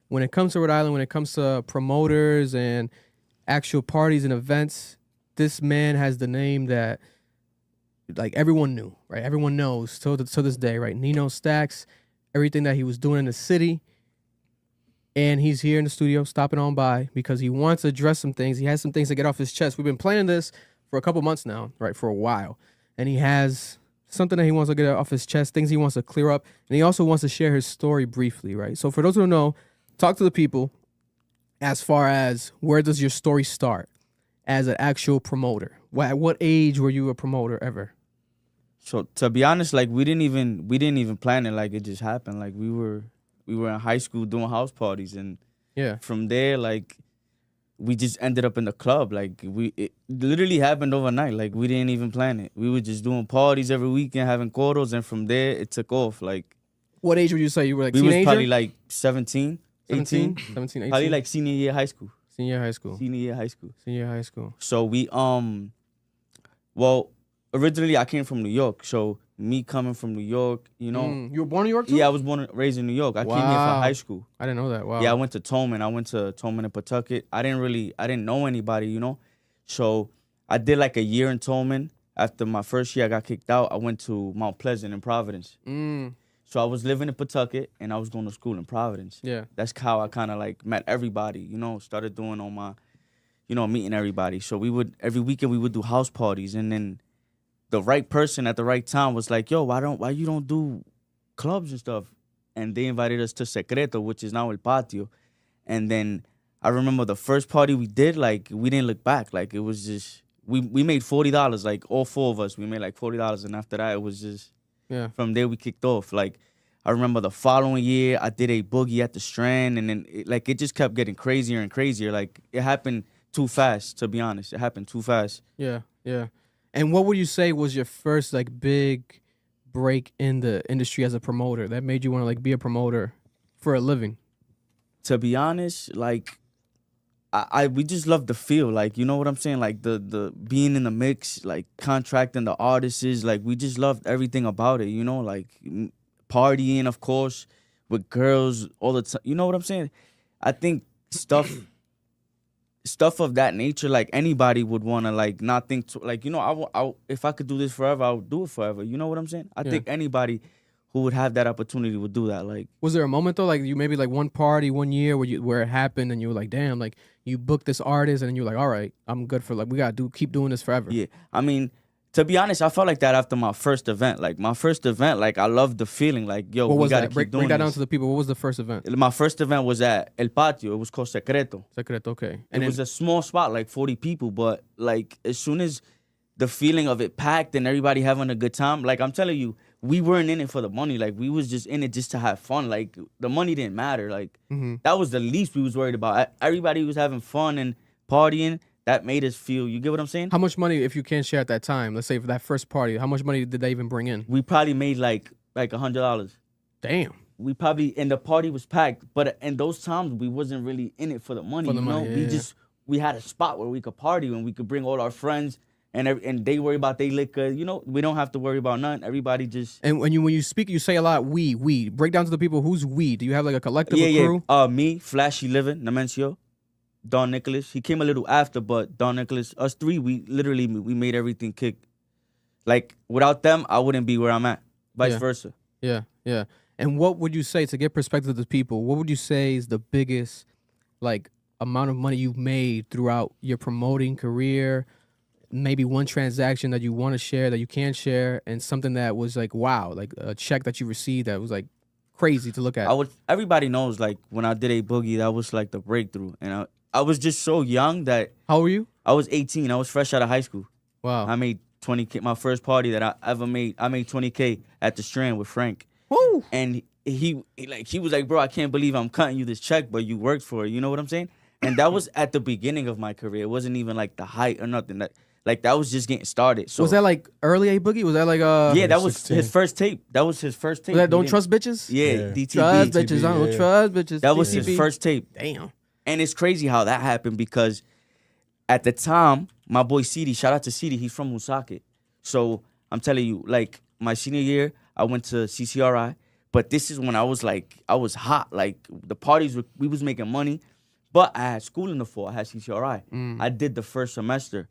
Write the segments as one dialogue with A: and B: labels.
A: When it comes to Rhode Island, when it comes to promoters and actual parties and events, this man has the name that like everyone knew, right? Everyone knows till this day, right? Nino Stacks, everything that he was doing in the city. And he's here in the studio stopping on by because he wants to address some things. He has some things to get off his chest. We've been planning this for a couple months now, right? For a while. And he has something that he wants to get off his chest, things he wants to clear up. And he also wants to share his story briefly, right? So for those who don't know, talk to the people as far as where does your story start as an actual promoter? At what age were you a promoter ever?
B: So to be honest, like we didn't even plan it. Like it just happened. Like we were in high school doing house parties, and from there, like we just ended up in the club. Like it literally happened overnight. Like we didn't even plan it. We were just doing parties every weekend, having quarters, and from there it took off. Like
A: what age would you say you were? Like
B: we
A: teenager?
B: was probably like 17, 18.
A: 17, 18.
B: Probably like senior year high school.
A: Senior year high school.
B: So we well, originally I came from New York, so me coming from New York, you know.
A: You were born in New York too?
B: Yeah, I was born and raised in New York. I came here for high school.
A: I didn't know that. Wow.
B: Yeah, I went to Tolman. I went to Tolman and Pawtucket. I didn't know anybody, you know. So I did like a year in Tolman. After my first year, I got kicked out. I went to Mount Pleasant in Providence. So I was living in Pawtucket, and I was going to school in Providence.
A: Yeah.
B: That's how I kind of like met everybody, you know, started doing all my, you know, meeting everybody. So every weekend we would do house parties, and then the right person at the right time was like, yo, why you don't do clubs and stuff? And they invited us to Secreto, which is now El Patio. And then I remember the first party we did, like, we didn't look back. Like, it was just, we made $40. Like, all four of us, we made like $40. And after that, it was just, from there we kicked off. Like, I remember the following year, I did a boogie at the Strand. And then, it just kept getting crazier and crazier. Like, it happened too fast, to be honest. It happened too fast.
A: Yeah. And what would you say was your first like big break in the industry as a promoter that made you want to like be a promoter for a living?
B: To be honest, like we just love the feel, like, you know what I'm saying? Like the being in the mix, like contracting the artists, like we just loved everything about it, you know, like partying, of course, with girls all the time. You know what I'm saying? I think stuff of that nature, like anybody would want to like not think to, like, you know, I if I could do this forever, I would do it forever. You know what I'm saying? I think anybody who would have that opportunity would do that. Like,
A: was there a moment though, like you maybe like one party one year where it happened and you were like, damn, like you booked this artist and you were like, all right, I'm good for like we gotta keep doing this forever?
B: Yeah, I mean, to be honest, I felt like that after my first event. Like my first event, like I loved the feeling. Like, yo,
A: what was
B: we gotta
A: that?
B: keep doing
A: Break that
B: this.
A: down to the people. What was the first event?
B: My first event was at El Patio. It was called Secreto.
A: Okay.
B: And it was a small spot, like 40 people. But like as soon as the feeling of it packed and everybody having a good time, like I'm telling you, we weren't in it for the money. Like we was just in it just to have fun. Like the money didn't matter. Like that was the least we was worried about. Everybody was having fun and partying. That made us feel, you get what I'm saying?
A: How much money, if you can share at that time, let's say for that first party, how much money did they even bring in?
B: We probably made like $100.
A: Damn.
B: We probably, and the party was packed, but in those times, we wasn't really in it for the money, you know? We had a spot where we could party and we could bring all our friends and they worry about their liquor. You know, we don't have to worry about nothing. Everybody just...
A: And when you speak, you say a lot, we. Break down to the people, who's we? Do you have like a collective, a crew?
B: Me, Flashy Living, Nemencio, Don Nicholas. He came a little after, but Don Nicholas, us three, we made everything kick. Like, without them, I wouldn't be where I'm at. Vice versa.
A: Yeah. And what would you say, to get perspective to the people, what would you say is the biggest, like, amount of money you've made throughout your promoting career? Maybe one transaction that you want to share, that you can't share, and something that was like, wow, like a check that you received that was like crazy to look at.
B: Everybody knows, like, when I did a boogie, that was like the breakthrough. And I was just so young that...
A: How old were you?
B: I was 18. I was fresh out of high school.
A: Wow.
B: I made $20K. My first party that I ever made, I made $20K at the Strand with Frank.
A: Woo!
B: And he was like, bro, I can't believe I'm cutting you this check, but you worked for it. You know what I'm saying? And that was at the beginning of my career. It wasn't even like the height or nothing. That was just getting started. So
A: was that like early A Boogie? Was that like
B: yeah, that was 16. His first tape. That was his first tape.
A: Was that Don't Trust Bitches?
B: Yeah, DTB.
A: Trust bitches, I don't trust bitches.
B: That was his first tape.
A: Damn.
B: And it's crazy how that happened because at the time, my boy CD, shout out to CD, he's from Woonsocket. So I'm telling you, like my senior year, I went to CCRI, But this is when I was hot. Like the parties, we was making money, but I had school in the fall. I had CCRI. I did the first semester,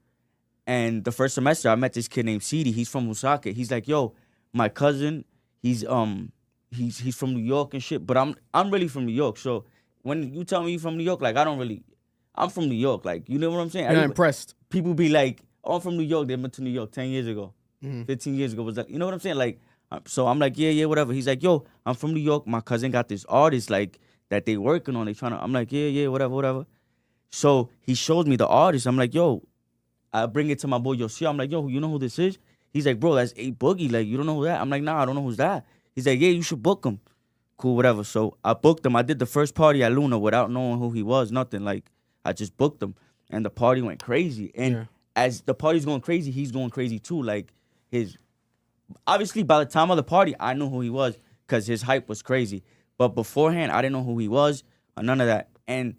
B: and the first semester I met this kid named Sidi. He's from Osaka. He's like, yo, my cousin. He's from New York and shit. But I'm really from New York. So when you tell me you from New York, like I'm from New York. Like you know what I'm saying?
A: You're not impressed.
B: People be like, oh, I'm from New York. They went to New York 10 years ago, 15 years ago. Was that, you know what I'm saying? Like, so I'm like, yeah, whatever. He's like, yo, I'm from New York. My cousin got this artist like that they working on. They trying to. I'm like, yeah, whatever. So he shows me the artist. I'm like, yo, I bring it to my boy Yoshi. I'm like, yo, you know who this is? He's like, bro, that's A Boogie. Like, you don't know who that? I'm like, nah, I don't know who's that. He's like, yeah, you should book him. Cool, whatever. So I booked him. I did the first party at Luna without knowing who he was, nothing. Like, I just booked him. And the party went crazy. And as the party's going crazy, he's going crazy too. Like, obviously, by the time of the party, I knew who he was because his hype was crazy. But beforehand, I didn't know who he was or none of that. And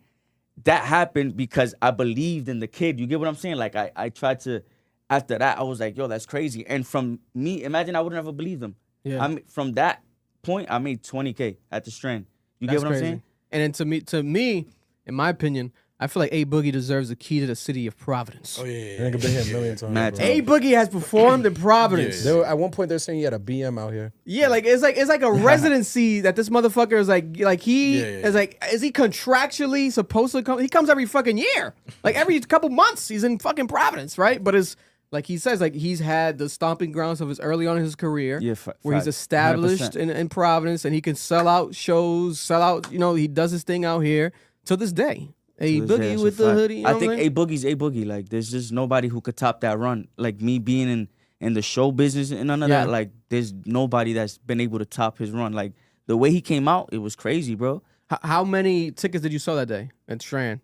B: that happened because I believed in the kid. You get what I'm saying? Like, I tried to, after that, I was like, yo, that's crazy. And from me, imagine I would never believed him. Yeah. From that point, I made $20K at the Strand. You get what I'm saying?
A: And then to me, in my opinion, I feel like A Boogie deserves the key to the city of Providence.
C: Oh yeah. Nigga been here a million times.
A: A Boogie has performed in Providence.
C: Yeah. At one point they're saying he had a BM out here.
A: Yeah, like it's like a residency that this motherfucker is like he is like, is he contractually supposed to come? He comes every fucking year. Like every couple months he's in fucking Providence, right? But it's like he says, like he's had the stomping grounds of his early on in his career, where he's established in Providence and he can sell out shows, he does his thing out here to this day. A Boogie with the hoodie.
B: I think A Boogie's A Boogie. Like, there's just nobody who could top that run. Like, me being in the show business and none of that, like, there's nobody that's been able to top his run. Like, the way he came out, it was crazy, bro.
A: How many tickets did you sell that day at Strand?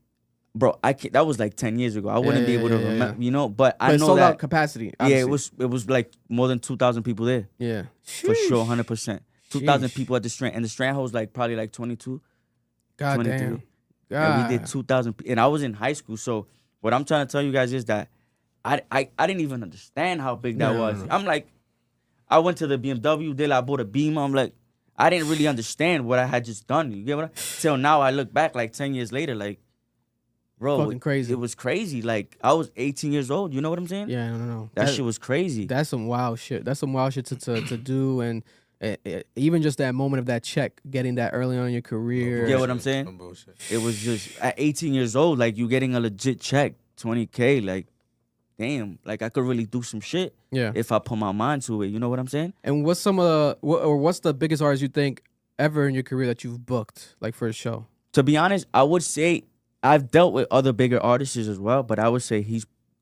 B: Bro, that was like 10 years ago. I wouldn't be able to remember, but I know
A: sold
B: that
A: out capacity.
B: Obviously. Yeah, it was like more than 2,000 people there.
A: Yeah,
B: for sure, 100%. 2,000 people at the Strand, and the Strand holds like probably like 22.
A: God
B: 23.
A: Damn.
B: And we did 2,000, and I was in high school. So what I'm trying to tell you guys is that I didn't even understand how big that was. I'm like, I went to the BMW, I bought a Beamer. I'm like, I didn't really understand what I had just done. You get what Till now, I look back like 10 years later, like, bro,
A: fucking crazy.
B: It was crazy. Like, I was 18 years old. You know what I'm saying?
A: Yeah, no.
B: That shit was crazy.
A: That's some wild shit. That's some wild shit to do, and even just that moment of that check, getting that early on in your career.
B: You get what I'm saying? It was just at 18 years old, like you getting a legit check, $20K. Like, damn, like I could really do some shit.
A: Yeah.
B: If I put my mind to it. You know what I'm saying?
A: And what's what's the biggest artist you think ever in your career that you've booked, like for a show?
B: To be honest, I would say I've dealt with other bigger artists as well, but I would say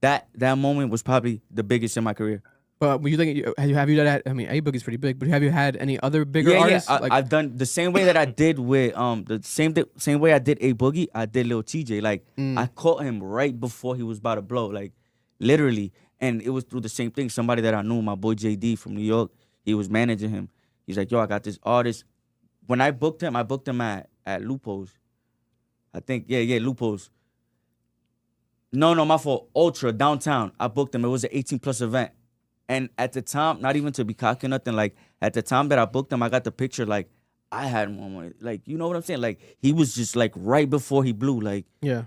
B: that moment was probably the biggest in my career.
A: But you think have you done that? I mean, A Boogie's pretty big, but have you had any other bigger artists?
B: Yeah, I've done the same way that I did with the same way I did A Boogie. I did Lil TJ. Like I caught him right before he was about to blow, like literally, and it was through the same thing. Somebody that I knew, my boy JD from New York, he was managing him. He's like, yo, I got this artist. When I booked him at Lupo's. I think Lupo's. No, my fault. Ultra downtown. I booked him. It was an 18+ event. And at the time, not even to be cocky or nothing, like, at the time that I booked him, I got the picture, like, I had one. Like, you know what I'm saying? Like, he was just, like, right before he blew. Like,
A: yeah.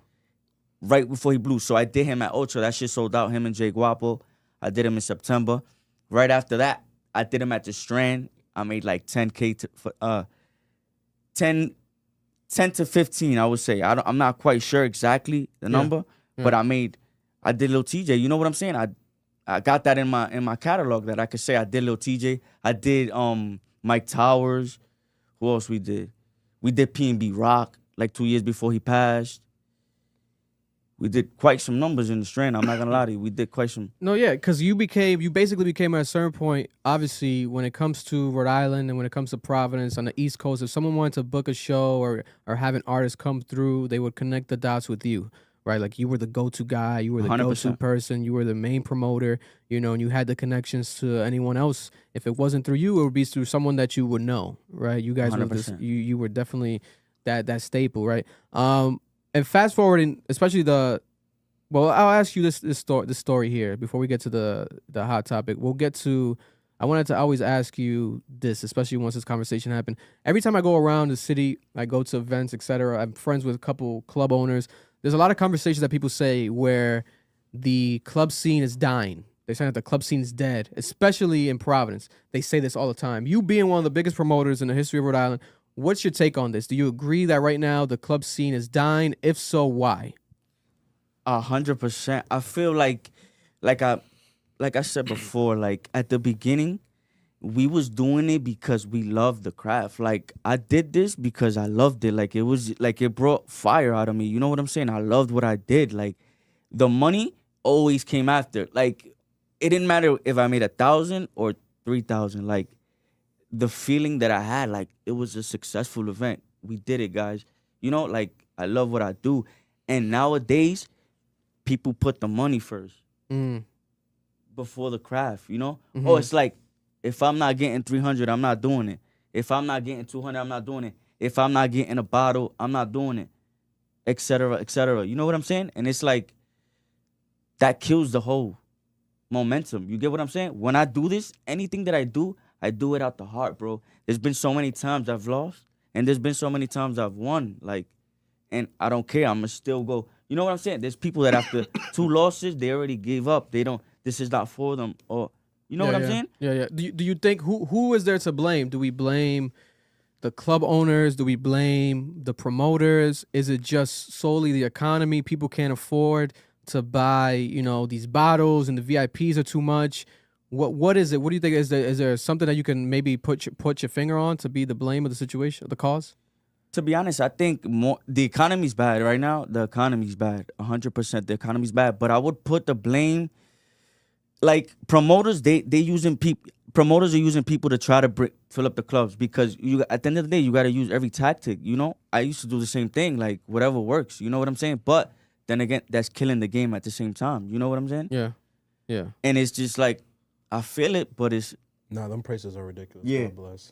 B: Right before he blew. So I did him at Ultra. That shit sold out, him and Jay Guapo. I did him in September. Right after that, I did him at the Strand. I made, like, 10K to 10 to 15, I would say. I'm not quite sure exactly the number, but I did Lil TJ. You know what I'm saying? I got that in my catalog that I could say I did Lil TJ. I did Mike Towers. Who else we did? We did P&B Rock like 2 years before he passed. We did quite some numbers in the Strand. I'm not gonna lie to you. We did quite some.
A: No, yeah, because you basically became at a certain point. Obviously, when it comes to Rhode Island and when it comes to Providence on the East Coast, if someone wanted to book a show or have an artist come through, they would connect the dots with you, right? Like you were the go-to guy, you were the 100%. Go-to person, you were the main promoter, and you had the connections to anyone else. If it wasn't through you, it would be through someone that you would know, right? You guys
B: 100%.
A: were you were definitely that staple, right? And fast forwarding, especially I'll ask you this story here before we get to the hot topic. We'll get to I wanted to always ask you this, especially once this conversation happened. Every time I go around the city, I go to events, etc. I'm friends with a couple club owners. There's a lot of conversations that people say where the club scene is dying. They say that the club scene is dead, especially in Providence. They say this all the time. You being one of the biggest promoters in the history of Rhode Island, what's your take on this? Do you agree that right now the club scene is dying? If so, why?
B: 100%. I feel like I said before, like at the beginning, we was doing it because we loved the craft. Like I did this because I loved it. Like it was like it brought fire out of me. You know what I'm saying? I loved what I did. Like the money always came after. Like it didn't matter if I made 1,000 or 3,000. Like the feeling that I had, like it was a successful event. We did it, guys. You know, like I love what I do. And nowadays, people put the money first. Before the craft, you know?
A: Mm-hmm.
B: Oh, it's like, if I'm not getting 300, I'm not doing it. If I'm not getting 200, I'm not doing it. If I'm not getting a bottle, I'm not doing it. Et cetera, et cetera. You know what I'm saying? And it's like, that kills the whole momentum. You get what I'm saying? When I do this, anything that I do it out the heart, bro. There's been so many times I've lost, and there's been so many times I've won. Like, and I don't care. I'm going to still go. You know what I'm saying? There's people that after 2 losses, they already gave up. They don't. This is not for them, or you know what I'm saying?
A: Yeah. Do you think who is there to blame? Do we blame the club owners? Do we blame the promoters? Is it just solely the economy? People can't afford to buy, these bottles, and the VIPs are too much. What is it? What do you think? Is there something that you can maybe put your finger on to be the blame of the situation, the cause?
B: To be honest, I think the economy's bad right now. The economy's bad, 100%. The economy's bad, but I would put the blame. Like promoters, promoters are using people to try to fill up the clubs, because at the end of the day, you got to use every tactic. You know, I used to do the same thing, like whatever works. You know what I'm saying? But then again, that's killing the game at the same time. You know what I'm saying?
A: Yeah.
B: And it's just like, I feel it, but it's
C: Nah, them prices are ridiculous.
B: Yeah.
C: God bless.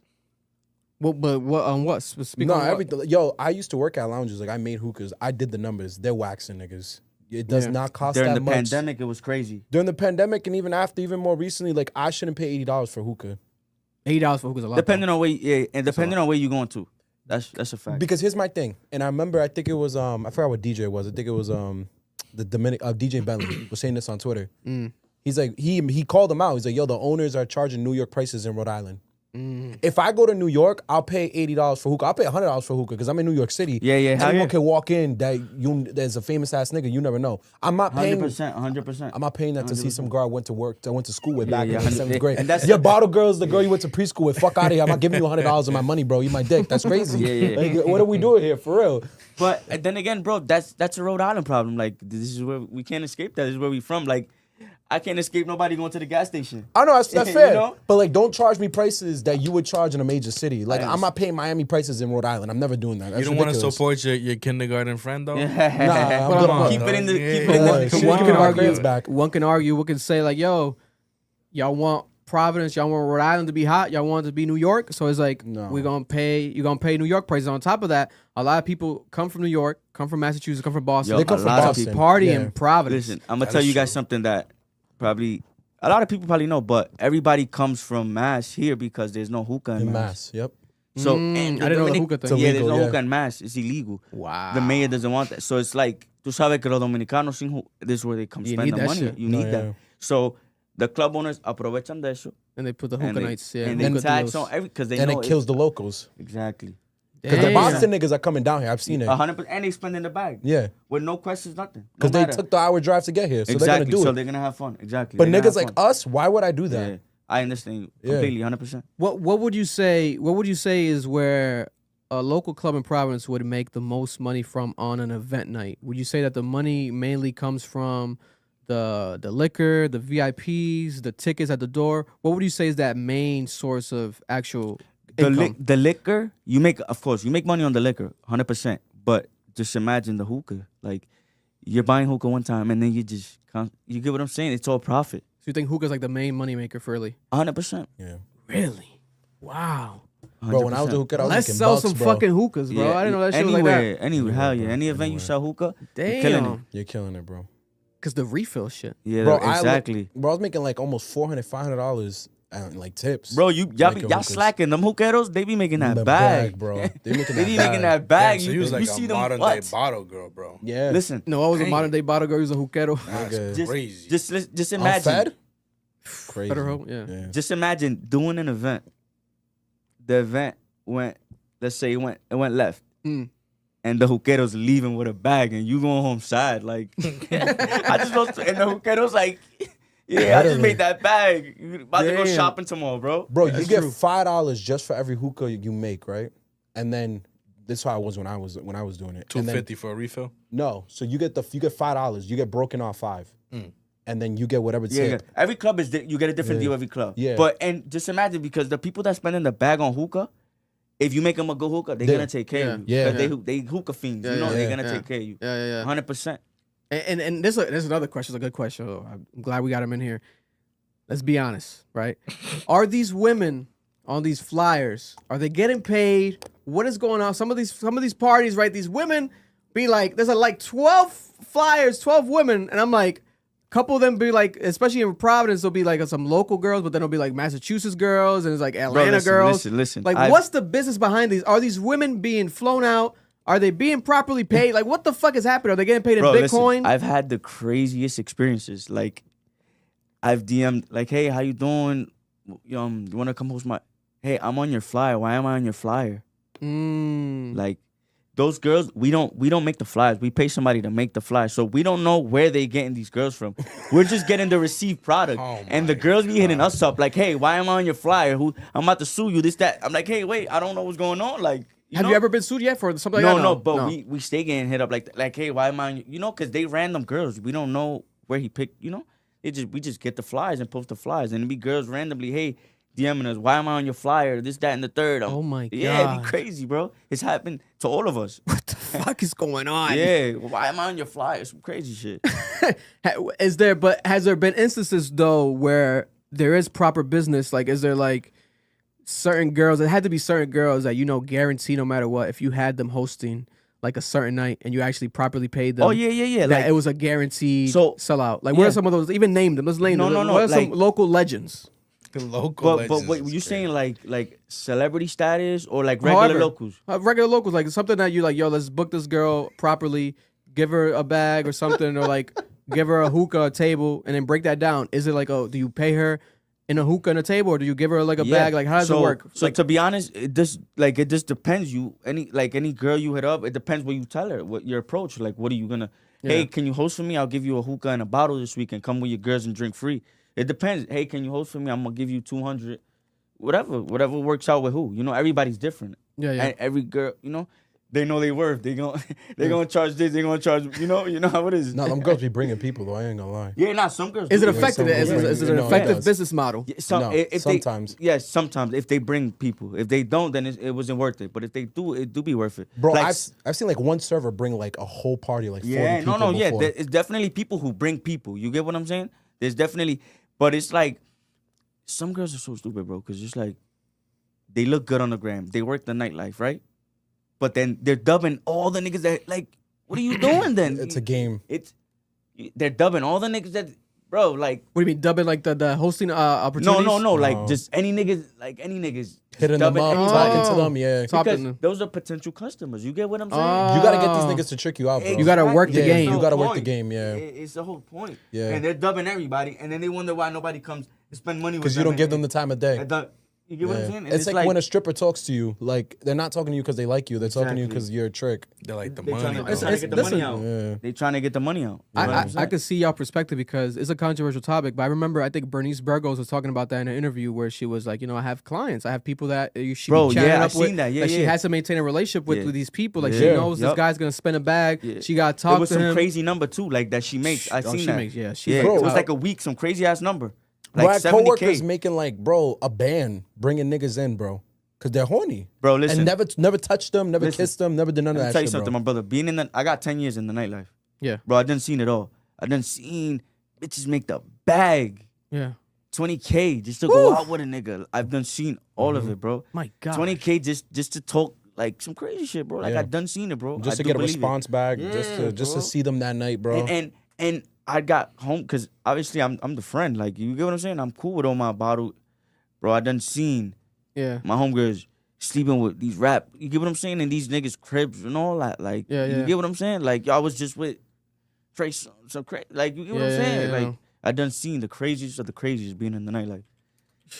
A: Well, but what on what? Speak
C: No,
A: on what?
C: everything. Yo, I used to work at lounges. Like I made hookahs. I did the numbers. They're waxing niggas. It does not cost
B: during
C: that
B: the
C: much.
B: pandemic, it was crazy.
C: During the pandemic, and even after, even more recently, like I shouldn't pay $80 for hookah.
A: $80 for hookah's a lot.
B: Depending on where you're going to. That's a fact.
C: Because here's my thing, and I remember, I think it was I forgot what DJ it was. I think it was the DJ Bentley was saying this on Twitter. He's like he called them out. He's like, yo, the owners are charging New York prices in Rhode Island. If I go to New York, I'll pay $80 for hookah. I'll pay $100 for hookah because I'm in New York City.
B: Yeah.
C: Anyone can walk in there's a famous ass nigga. You never know. I'm not paying
B: 100%.
C: I'm not paying that to see some girl I went to school with back in the
B: 100%.
C: 7th grade.
B: And that's
C: your bottle girl's the girl you went to preschool with. Fuck out of here. I'm not giving you $100 of my money, bro. You my dick. That's crazy.
B: Yeah.
C: Like, what are we doing here for real?
B: But then again, bro, that's a Rhode Island problem. Like, this is where we can't escape that. This is where we from. Like, I can't escape nobody going to the gas station.
C: I know that's fair,
B: You know?
C: but like, don't charge me prices that you would charge in a major city. Like, I'm not paying Miami prices in Rhode Island. I'm never doing that. That's
D: You don't want to
C: ridiculous.
D: support your kindergarten friend though?
C: Nah, I'm good.
B: Keep it in the.
D: Yeah.
B: Keep it in the.
C: She
A: One
C: can
A: can
C: argue.
A: argue. One can argue. We can say like, yo, y'all want Providence, y'all want Rhode Island to be hot, y'all want it to be New York. So it's like,
C: No.
A: you're gonna pay New York prices. On top of that, a lot of people come from New York, come from Massachusetts, come from Boston.
B: Yo,
C: They come
B: a
C: from
B: lot of
C: Boston.
B: people-
A: Party
C: Yeah.
A: in Providence.
B: Listen, I'm gonna
C: That
B: tell
C: is
B: you guys
C: true.
B: something that probably a lot of people probably know, but everybody comes from Mass here because there's no hookah in
C: In
B: Mass.
C: Mass, yep.
B: So
A: I
B: and
A: didn't know the
B: Dominic-
A: hookah thing.
C: It's
B: Yeah, there's
C: illegal,
B: no
C: yeah.
B: hookah in Mass. It's illegal.
A: Wow.
B: The mayor doesn't want that. So it's like, tú sabes que los dominicanos sin this is where they come
A: You
B: spend
A: need
B: the
A: that
B: money.
A: shit.
B: You
C: No,
B: need
C: yeah.
B: that. So the club owners aprovechan de eso.
A: And they put the
B: And
A: hookah
B: they,
A: nights. Yeah,
B: and they
A: hookah
B: tax
A: deals.
B: on every because they
C: And
B: know
C: it kills the locals.
B: exactly.
C: Because the
A: Damn.
C: Boston niggas are coming down here. I've seen it.
B: 100%, and they spend in the bag.
C: Yeah.
B: With no questions, nothing.
C: Because
B: No
C: they
B: matter.
C: took the hour drive to get here. So
B: exactly.
C: they're going to do
B: so
C: it.
B: they're gonna have fun. Exactly.
C: But
B: They're gonna
C: niggas
B: have
C: like
B: fun.
C: us, why would I do that?
B: Yeah, I understand
C: Yeah.
B: completely, 100%.
A: What would you say? What would you say is where a local club in Providence would make the most money from on an event night? Would you say that the money mainly comes from the liquor, the VIPs, the tickets at the door? What would you say is that main source of actual income?
B: The liquor, you make money on the liquor, 100%. But just imagine the hookah. Like, you're buying hookah one time and then you get what I'm saying? It's all profit.
A: So you think hookah's like the main moneymaker for Philly?
B: 100%.
C: Yeah.
A: Really? Wow.
C: Bro, when I was a hookah, I was
A: Let's
C: making
A: sell
C: bucks,
A: some
C: bro.
A: fucking hookahs, bro. I didn't know that shit was like that.
B: Anywhere, hell yeah.
C: bro.
B: Any event you
C: Anywhere.
B: sell hookah, you're killing it.
A: Damn.
C: You're killing it, bro.
A: Because the refill shit.
B: Yeah,
C: Bro,
B: exactly.
C: I was making like almost $400, $500 and like tips.
B: Bro, y'all
C: Like
B: be
C: your
B: y'all
C: hookahs.
B: slacking. Them hookahs, they be making that
C: The
B: bag.
C: bro. They making
B: They
C: that
B: be
C: bag.
B: making that bag.
D: Damn, so
B: you
D: he was like
B: you
D: a
B: see them
D: modern day
B: what?
D: bottle girl, bro.
C: Yeah.
B: Listen,
A: No, I was a
D: Dang.
A: modern day bottle girl. He was a hookero.
D: That's
C: Nigga.
D: crazy.
B: just
C: On
B: imagine.
C: Fed? Crazy.
A: Federal, yeah.
B: Just imagine doing an event. The event went, let's say it went left.
A: Mm.
B: And the hookers leaving with a bag and you going home sad. Like, I just lost, and the hookers like, yeah, I just made that bag. You about to go
A: Damn.
B: shopping tomorrow, bro.
C: Bro, you
A: That's
C: get
A: true.
C: $5 just for every hookah you make, right? And then this is how it was when I was doing it. And then,
D: $250 for a refill.
C: no, so you get $5. You get broken off 5, and then you get whatever
B: Yeah,
C: tip.
B: every club is you get a different
C: Yeah.
B: deal every club.
C: Yeah.
B: But and just imagine because the people that spending the bag on hookah, if you make them a good hookah, they're
C: Yeah.
B: gonna take care of you.
C: Yeah.
B: 'Cause they hookah fiends.
A: Yeah,
B: you know,
A: yeah,
B: they're
A: yeah.
B: gonna take care of you.
A: Yeah.
B: 100%.
A: And there's another question. It's a good question. I'm glad we got him in here. Let's be honest, right? Are these women on these flyers? Are they getting paid? What is going on? Some of these parties, right? These women be like, there's like 12 flyers, 12 women, and I'm like, a couple of them be like, especially in Providence, there'll be like some local girls, but then there'll be like Massachusetts girls, and it's like Atlanta
B: listen,
A: girls.
B: listen.
A: Like,
B: I've-
A: what's the business behind these? Are these women being flown out? Are they being properly paid? Like, what the fuck is happening? Are they getting paid in
B: Bro,
A: Bitcoin?
B: listen, I've had the craziest experiences. Like, I've DM'd like, "Hey, how you doing? You want to come host my? Hey, I'm on your flyer. Why am I on your flyer? Like, those girls, we don't make the flyers. We pay somebody to make the flyers, so we don't know where they getting these girls from. We're just getting the received product,
D: Oh
B: and the
D: my
B: girls be hitting us up like, "Hey, why am I on your flyer? Who? I'm about to sue you. This that." I'm like, "Hey, wait, I don't know what's going on. Like,
A: Have you ever been sued yet for something like that?
B: no, but we stay getting hit up like, hey, why am I? You know, because they random girls. We don't know where he picked. You know, we just get the flyers and post the flyers, and it be girls randomly, hey, DMing us, why am I on your flyer? This, that, and the third.
A: Oh my
B: Yeah, it'd be
A: gosh.
B: crazy, bro. It's happened to all of us.
A: What the fuck is going on?
B: Yeah, why am I on your flyer? Some crazy shit.
A: Has there been instances though where there is proper business? Like, is there like certain girls? It had to be certain girls that guarantee no matter what, if you had them hosting like a certain night and you actually properly paid them.
B: Oh yeah.
A: That
B: Like,
A: it was a guaranteed
B: So,
A: sellout. Like, what
B: yeah.
A: are some of those? Even name them. Let's name them.
B: No,
A: What are some
B: like-
A: local legends?
D: Local
B: but
D: legends
B: wait,
D: is
B: were you
D: crazy.
B: saying like celebrity status or like regular
A: However,
B: locals?
A: Regular locals, like something that you like, yo, let's book this girl properly, give her a bag or something, or like give her a hookah, a table, and then break that down. Is it like, do you pay her in a hookah and a table, or do you give her like a bag? Like, how does it work?
B: So
A: Like,
B: to be honest, it just depends. Any girl you hit up, it depends what you tell her, what your approach. Like, what are you gonna?
A: Yeah.
B: Hey, can you host for me? I'll give you a hookah and a bottle this weekend. Come with your girls and drink free. It depends. Hey, can you host for me? I'm gonna give you 200. Whatever works out with who. You know, everybody's different.
A: Yeah.
B: And every girl, they know they worth. They gonna charge this. They gonna charge. You know how it is.
C: No, them girls be bringing people though. I ain't gonna lie.
B: Yeah, not some girls.
A: is it
B: do.
A: effective?
C: some
A: Is
C: will
A: it
C: bring-
A: an
C: no, it
A: effective
C: does.
A: business model?
B: Yeah,
C: No, sometimes.
B: Sometimes if they bring people. If they don't, then it wasn't worth it. But if they do, it do be worth it.
C: Bro,
B: Like,
C: I've seen like one server bring like a whole party, like 40
B: yeah,
C: people
B: no, yeah.
C: before.
B: It's definitely people who bring people. You get what I'm saying? There's definitely, but it's like some girls are so stupid, bro. Because it's like they look good on the gram. They work the nightlife, right? But then they're dubbing all the niggas that like. What are you doing then?
C: It's a game.
B: They're dubbing all the niggas that, bro. Like,
A: What do you mean dubbing like the hosting opportunities?
B: no. Like
C: No.
B: just any niggas, like any niggas.
C: Hitting them
B: dubbing
C: up,
B: anybody.
C: talking to
A: Oh.
C: them, yeah.
A: Top-
B: Because
A: Topping.
B: those are potential customers. You get what I'm saying?
C: You gotta get these
A: Oh.
C: niggas to trick you out, bro.
A: You gotta work the
C: Yeah,
A: game.
C: you
B: It's
C: gotta
B: the
C: work
B: whole
C: the
B: point.
C: game, yeah.
B: It's the whole point.
C: Yeah.
B: And they're dubbing everybody, and then they wonder why nobody comes to spend money with them.
C: Because you don't give them
B: and-
C: the time of day.
B: and the- You get what I'm
C: Yeah.
B: saying? And
C: It's like when a stripper talks to you, like they're not talking to you because they like you. They're talking to you
B: Exactly.
C: because you're a trick.
D: They're like the
B: they
D: money.
B: trying to,
D: bro.
B: they trying to get the money
A: listen.
B: out.
C: Yeah.
B: They trying to get the money out. You know what I'm
A: I
B: saying?
A: could see y'all perspective because it's a controversial topic, but I remember I think Bernice Burgos was talking about that in an interview where she was like, I have clients, I have people that she
B: Bro,
A: be chatting
B: yeah, I
A: up with,
B: seen that. Yeah,
A: she
B: yeah.
A: has to maintain a relationship with,
B: Yeah.
A: with these people. Like she
C: Yeah.
A: knows this
B: Yup.
A: guy's gonna spend a bag.
B: Yeah.
A: She got to
B: There
A: talk
B: was
A: to
B: some
A: him.
B: crazy number too, like that she makes. I
A: Oh,
B: seen
A: she
B: that.
A: makes, yeah, she's
B: Yeah,
A: like
B: it was
A: top.
B: like a week, some crazy ass number.
C: Bro,
B: Like
C: I had coworkers
B: 70K.
C: making like, bro, a band bringing niggas in, bro, because they're horny.
B: Bro, listen.
C: And never touched them, never
B: Listen.
C: kissed them, never did none of
B: Let me
C: that
B: tell you
C: shit,
B: something,
C: bro.
B: my brother. I got 10 years in the nightlife.
A: Yeah,
B: Bro, I done seen it all. I done seen bitches make the bag.
A: yeah.
B: 20K just to go out with a nigga. I've done seen all of it, bro.
A: My God.
B: 20K just to talk like some crazy shit, bro. Like
C: Yeah.
B: I done seen it, bro.
C: Just
B: I
C: to
B: do
C: get a
B: believe it.
C: response back,
B: Yeah,
C: just to
B: bro.
C: see them that night, bro.
B: And I got home because obviously I'm the friend. Like you get what I'm saying? I'm cool with all my bottle bro, I done seen
A: Yeah.
B: my homegirls sleeping with these rap. You get what I'm saying? And these niggas cribs and all that. Like,
A: Yeah,
B: you
A: yeah.
B: get what I'm saying? Like, y'all was just with Trey, some crazy. Like, you get what I'm
A: Yeah,
B: saying?
A: yeah, yeah.
B: Like, I done seen the craziest of the craziest being in the nightlife.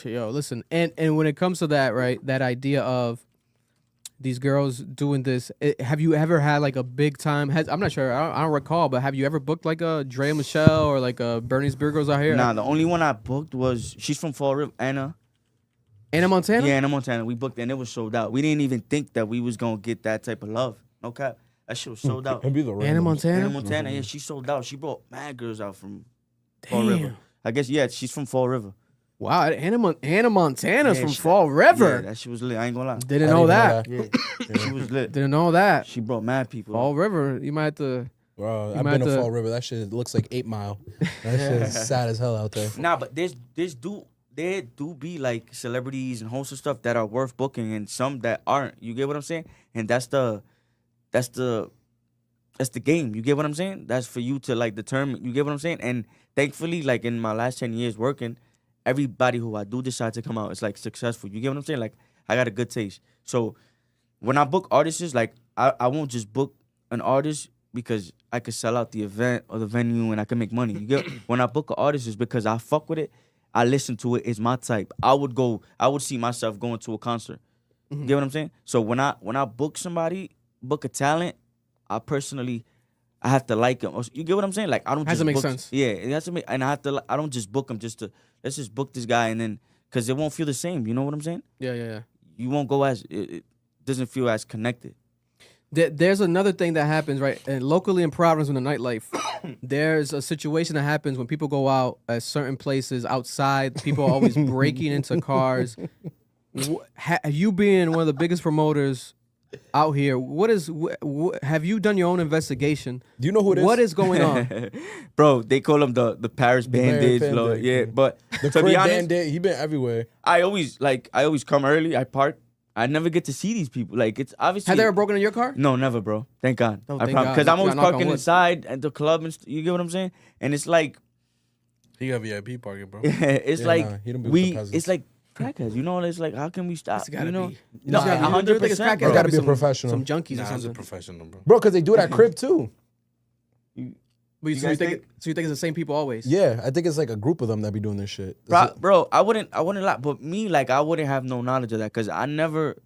A: Yo, listen, and when it comes to that, right, that idea of these girls doing this, have you ever had like a big time? I'm not sure, I don't recall, but have you ever booked like a Drea Michelle or like a Bernie's Beer Girls out here?
B: Nah, the only one I booked was, she's from Fall River, Anna.
A: Anna Montana?
B: Yeah, Anna Montana. We booked and it was sold out. We didn't even think that we was gonna get that type of love. No cap. That shit was sold out.
C: It'd be the
A: Anna
C: randoms.
A: Montana?
B: Anna Montana, yeah, she sold out. She brought mad girls out from Fall
A: Damn.
B: River. I guess, yeah, she's from Fall River.
A: Wow, Anna Montana's
B: Yeah,
A: from
B: she-
A: Fall River.
B: Yeah, that shit was lit. I ain't gonna lie.
A: Didn't
C: I
A: know
C: didn't
A: that.
B: Yeah, she was lit.
A: Didn't know that.
B: She brought mad people.
A: Fall River, you might have to.
C: Bro,
A: You
C: I've
A: might
C: been to
A: have to-
C: Fall River. That shit looks like 8 Mile. That shit is sad as hell out there.
B: Nah, but there do be like celebrities and hosts and stuff that are worth booking, and some that aren't. You get what I'm saying? And that's the game. You get what I'm saying? That's for you to like determine. You get what I'm saying? And thankfully, like in my last 10 years working, everybody who I do decide to come out is like successful. You get what I'm saying? Like I got a good taste. So when I book artists, like I won't just book an artist because I could sell out the event or the venue and I can make money. You get when I book an artist is because I fuck with it. I listen to it. It's my type. I would see myself going to a concert. You get what I'm saying? So when I book somebody, book a talent, I have to like them. You get what I'm saying? Like I don't
A: Has
B: just
A: to make
B: book,
A: sense.
B: Yeah, it has to make, and I don't just book them just to let's just book this guy and then because it won't feel the same. You know what I'm saying?
A: Yeah.
B: You won't go as it doesn't feel as connected.
A: There's another thing that happens, right? And locally in Providence in the nightlife, there's a situation that happens when people go out at certain places outside. People are always breaking into cars. You being one of the biggest promoters out here, have you done your own investigation?
C: Do you know who it is?
A: What is going on?
B: Bro, they call him the Paris Bandits,
C: Bandit,
B: Lord. Yeah,
C: yeah.
B: but
C: The
B: to be
C: Crib
B: honest,
C: Bandit, he been everywhere.
B: I always come early. I park. I never get to see these people. Like it's obviously.
A: Have they ever broken in your car?
B: No, never, bro. Thank God.
A: Oh,
B: I
A: thank
B: promise.
A: God.
B: Because I'm
A: You
B: always
A: gotta knock on
B: parking
A: wood.
B: inside at the club and you get what I'm saying. And it's like,
D: He got VIP parking, bro.
B: it's
C: Yeah,
B: like
C: nah, he don't be with the peasants.
B: it's like crackheads. You know, it's like how can we stop?
A: It's gotta
B: You know,
A: be.
B: no,
A: It's gotta be.
B: 100%.
A: It's
B: bro.
C: It's gotta be a
A: some-
C: professional.
A: Some junkies
D: Nah,
A: or
D: he's a
A: something.
D: professional, bro.
C: Bro, because they do it at Crib too.
A: But so you
B: guys
A: think it's the same people always?
C: Yeah, I think it's like a group of them that be doing this shit.
B: Bro, I wouldn't lie. But me, like, I wouldn't have no knowledge of that because I never,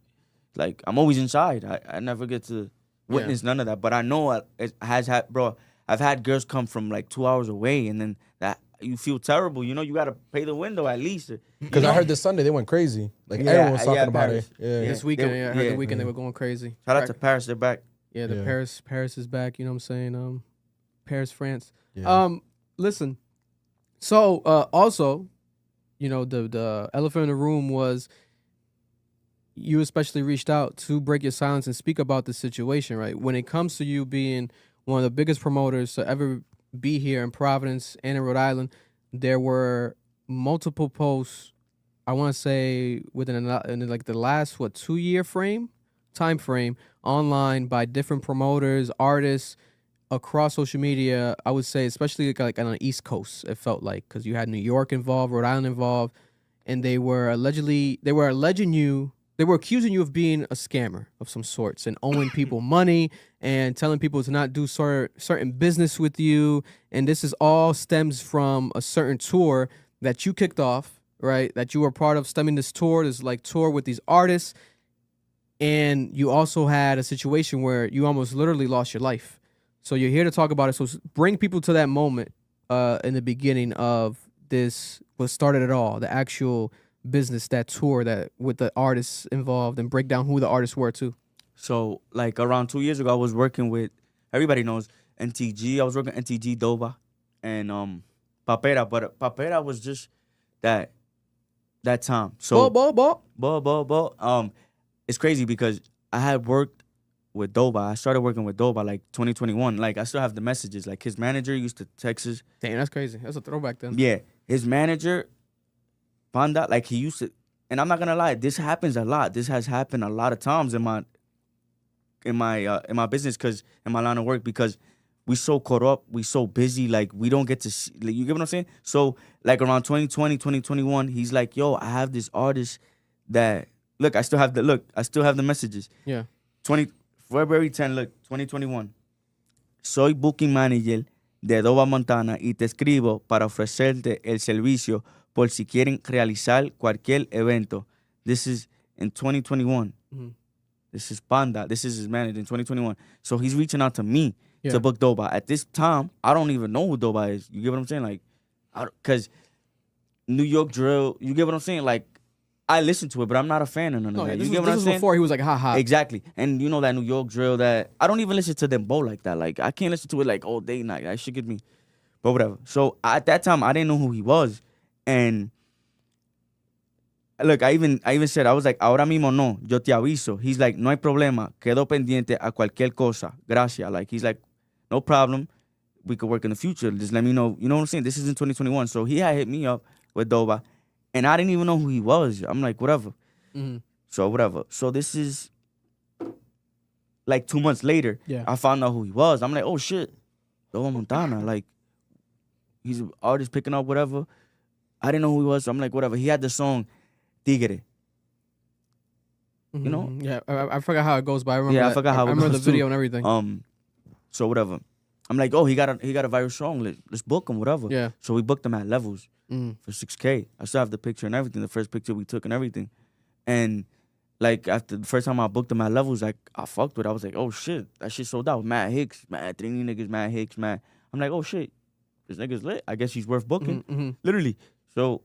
B: like, I'm always inside. I never get to witness none of that. But I know it has had, bro. I've had girls come from like 2 hours away, and then that you feel terrible. You know, you gotta pay the window at least.
C: Because I heard this Sunday they went crazy. Like
B: Yeah,
C: everyone was
B: yeah,
C: talking about
B: Paris.
C: it. Yeah.
A: This weekend,
B: They-
A: I heard
B: yeah.
A: the weekend they were going crazy.
B: Shout out to Paris, they're back.
A: Yeah, the
C: Yeah.
A: Paris is back. You know what I'm saying? Paris, France.
C: Yeah.
A: Listen. So also, you know, the elephant in the room was you especially reached out to break your silence and speak about the situation, right? When it comes to you being one of the biggest promoters to ever be here in Providence and in Rhode Island, there were multiple posts. I want to say within like the last 2-year time frame online by different promoters, artists across social media. I would say, especially like on the East Coast, it felt like because you had New York involved, Rhode Island involved, and they were accusing you of being a scammer of some sorts and owing people money and telling people to not do certain business with you. And this is all stems from a certain tour that you kicked off, right? That you were part of stemming this like tour with these artists. And you also had a situation where you almost literally lost your life. So you're here to talk about it. So bring people to that moment in the beginning of this, what started it all, the actual business, that tour that with the artists involved, and break down who the artists were too.
B: So, like, around 2 years ago, I was working with, everybody knows, NTG. I was working NTG, Doba, and Papera. But Papera was just that time. So, it's crazy because I had worked with Doba. I started working with Doba like 2021. Like, I still have the messages. Like, his manager used to text us.
A: Damn, that's crazy. That's a throwback then.
B: Yeah, his manager, Panda, like, he used to, and I'm not gonna lie, this happens a lot. This has happened a lot of times in my business, in my line of work, because we so caught up, we so busy, like we don't get to see, like, you get what I'm saying? So like around 2020, 2021, he's like, yo, I have this artist that I still have the messages.
A: Yeah.
B: February 10, look, 2021. Soy booking manager de Doba Montana y te escribo para ofrecerte el servicio por si quieren realizar cualquier evento. This is in 2021.
A: Mhm.
B: This is Panda. This is his manager in 2021. So he's reaching out to me
A: Yeah.
B: to book Doba. At this time, I don't even know who Doba is. You get what I'm saying? Like, because New York drill, you get what I'm saying? Like, I listen to it, but I'm not a fan of none of
A: No,
B: that.
A: this
B: You get
A: was,
B: what
A: this
B: I'm
A: was
B: saying?
A: before he was like, ha ha.
B: Exactly. And you know that New York drill that I don't even listen to them both like that. Like I can't listen to it like all day night. That shit get me. But whatever. So at that time I didn't know who he was. And look, I even said, I was like, ahora mismo no, yo te aviso. He's like, no hay problema. Quedo pendiente a cualquier cosa. Gracias. Like he's like, no problem. We could work in the future. Just let me know. You know what I'm saying? This is in 2021. So he had hit me up with Doba. And I didn't even know who he was. I'm like, whatever.
A: Mhm.
B: So whatever. So this is like 2 months later.
A: Yeah.
B: I found out who he was. I'm like, oh shit, Doba Montana. Like he's an artist picking up whatever. I didn't know who he was. So I'm like, whatever. He had the song Tigre. You know?
A: Mhm. Yeah, I forgot how it goes, but I remember.
B: Yeah, I
A: that.
B: forgot how it
A: I remember
B: goes,
A: the video
B: too.
A: and everything.
B: So whatever. I'm like, oh, he got a viral song. Let's book him, whatever.
A: Yeah.
B: So we booked him at Levels
A: Mm.
B: for $6K. I still have the picture and everything. The first picture we took and everything. And like after the first time I booked him at Levels, like I fucked with it. I was like, oh shit, that shit sold out. Mad Hicks, mad Trini niggas, mad Hicks, mad. I'm like, oh shit, this nigga's lit. I guess he's worth booking.
A: Mm-hmm.
B: Literally. So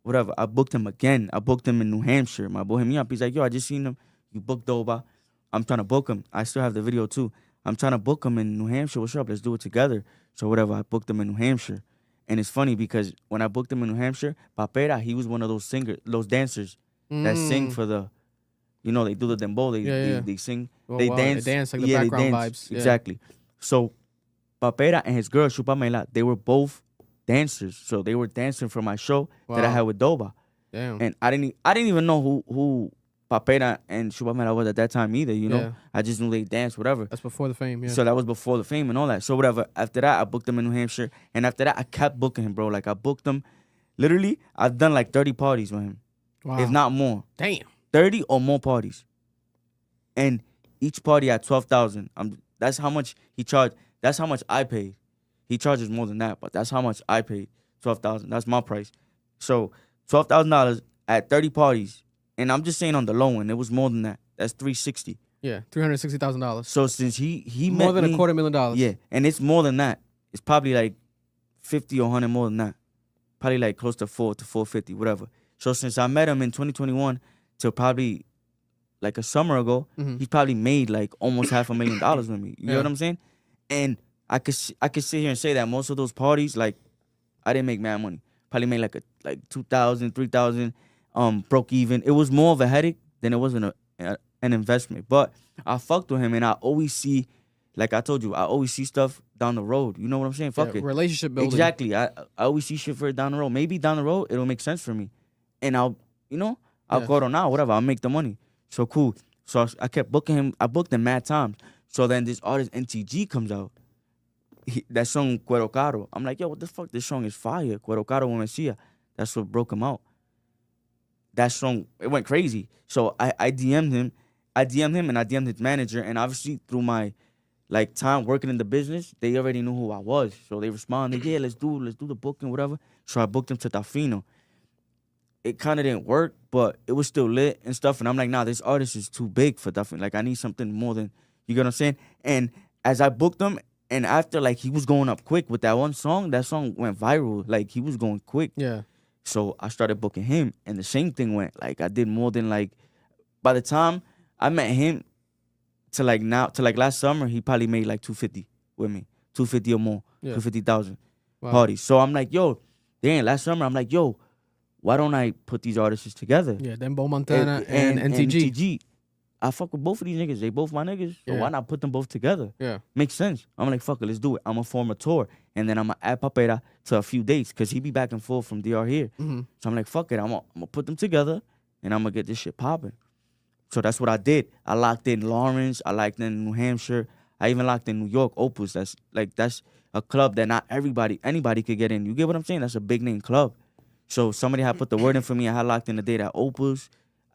B: whatever. I booked him again. I booked him in New Hampshire. My boy hit me up. He's like, yo, I just seen him. You booked Doba. I'm trying to book him. I still have the video too. I'm trying to book him in New Hampshire. What's up? Let's do it together. So whatever. I booked him in New Hampshire. And it's funny because when I booked him in New Hampshire, Papera, he was one of those dancers that sing for the, you know, they do the dembow. They sing.
A: Oh,
B: they
A: wow.
B: dance.
A: They dance like the
B: Yeah, they
A: background
B: dance.
A: vibes. Yeah.
B: Exactly. So Papera and his girl, Chupamela, they were both dancers. So they were dancing for my show that I
A: Wow.
B: had with Doba.
A: Damn.
B: And I didn't even know who Papera and Chupamela was at that time either, you know?
A: Yeah.
B: I just knew they danced, whatever.
A: That's before the fame. Yeah.
B: So that was before the fame and all that. So whatever. After that, I booked him in New Hampshire. And after that, I kept booking him, bro. Like, I booked him. Literally, I've done like 30 parties with him.
A: Wow.
B: If not more.
A: Damn.
B: 30 or more parties. And each party at 12,000. That's how much he charged. That's how much I paid. He charges more than that, but that's how much I paid. 12,000. That's my price. So $12,000 at 30 parties. And I'm just saying on the low end, it was more than that. That's $360.
A: Yeah. $360,000.
B: So since he
A: More
B: met
A: than
B: me,
A: $250,000.
B: yeah, and it's more than that. It's probably like 50 or 100 more than that. Probably like close to 450, whatever. So since I met him in 2021 till probably like a summer ago, he's probably made like almost $500,000 with me. You know what I'm saying? And I could sit here and say that most of those parties, like, I didn't make mad money. Probably made like 2,000, 3,000, broke even. It was more of a headache than it was an investment. But I fucked with him, and I always see, like I told you, I always see stuff down the road. You know what I'm saying? Fuck it.
A: Relationship building.
B: Exactly. I always see shit for it down the road. Maybe down the road it'll make sense for me, and I'll go on now, whatever. I'll make the money. So cool. So I kept booking him. I booked him mad times. So then this artist NTG comes out. That song Cuero Caro. I'm like, yo, what the fuck? This song is fire. Cuero Caro when Mencia. That's what broke him out. That song, it went crazy. So I DM'd him. I DM'd him and I DM'd his manager. And obviously through my like time working in the business, they already knew who I was. So they responded, yeah, let's do the booking, whatever. So I booked him to Tafino. It kind of didn't work, but it was still lit and stuff. And I'm like, nah, this artist is too big for Tafino. Like, I need something more than, you get what I'm saying? And as I booked him, and after, like, he was going up quick with that one song, that song went viral. Like, he was going quick.
A: Yeah.
B: So I started booking him, and the same thing went. Like, I did more than, like, by the time I met him to, like, last summer, he probably made, like, 250 with me. 250 or more.
A: Yeah.
B: 250,000
A: Wow.
B: parties. So I'm like, yo, dang, last summer, I'm like, yo, why don't I put these artists together?
A: Yeah. Dembo Montana and NTG.
B: I fuck with both of these niggas. They both my niggas. So
A: Yeah.
B: why not put them both together?
A: Yeah.
B: Makes sense. I'm like, fuck it, let's do it. I'm gonna form a tour. And then I'm gonna add Papera to a few dates because he be back and forth from DR here.
A: Mm-hmm.
B: So I'm like, fuck it, I'm gonna put them together and I'm gonna get this shit popping. So that's what I did. I locked in Lawrence. I locked in New Hampshire. I even locked in New York, Opus. That's a club that not anybody could get in. You get what I'm saying? That's a big name club. So somebody had put the word in for me. I had locked in the date at Opus,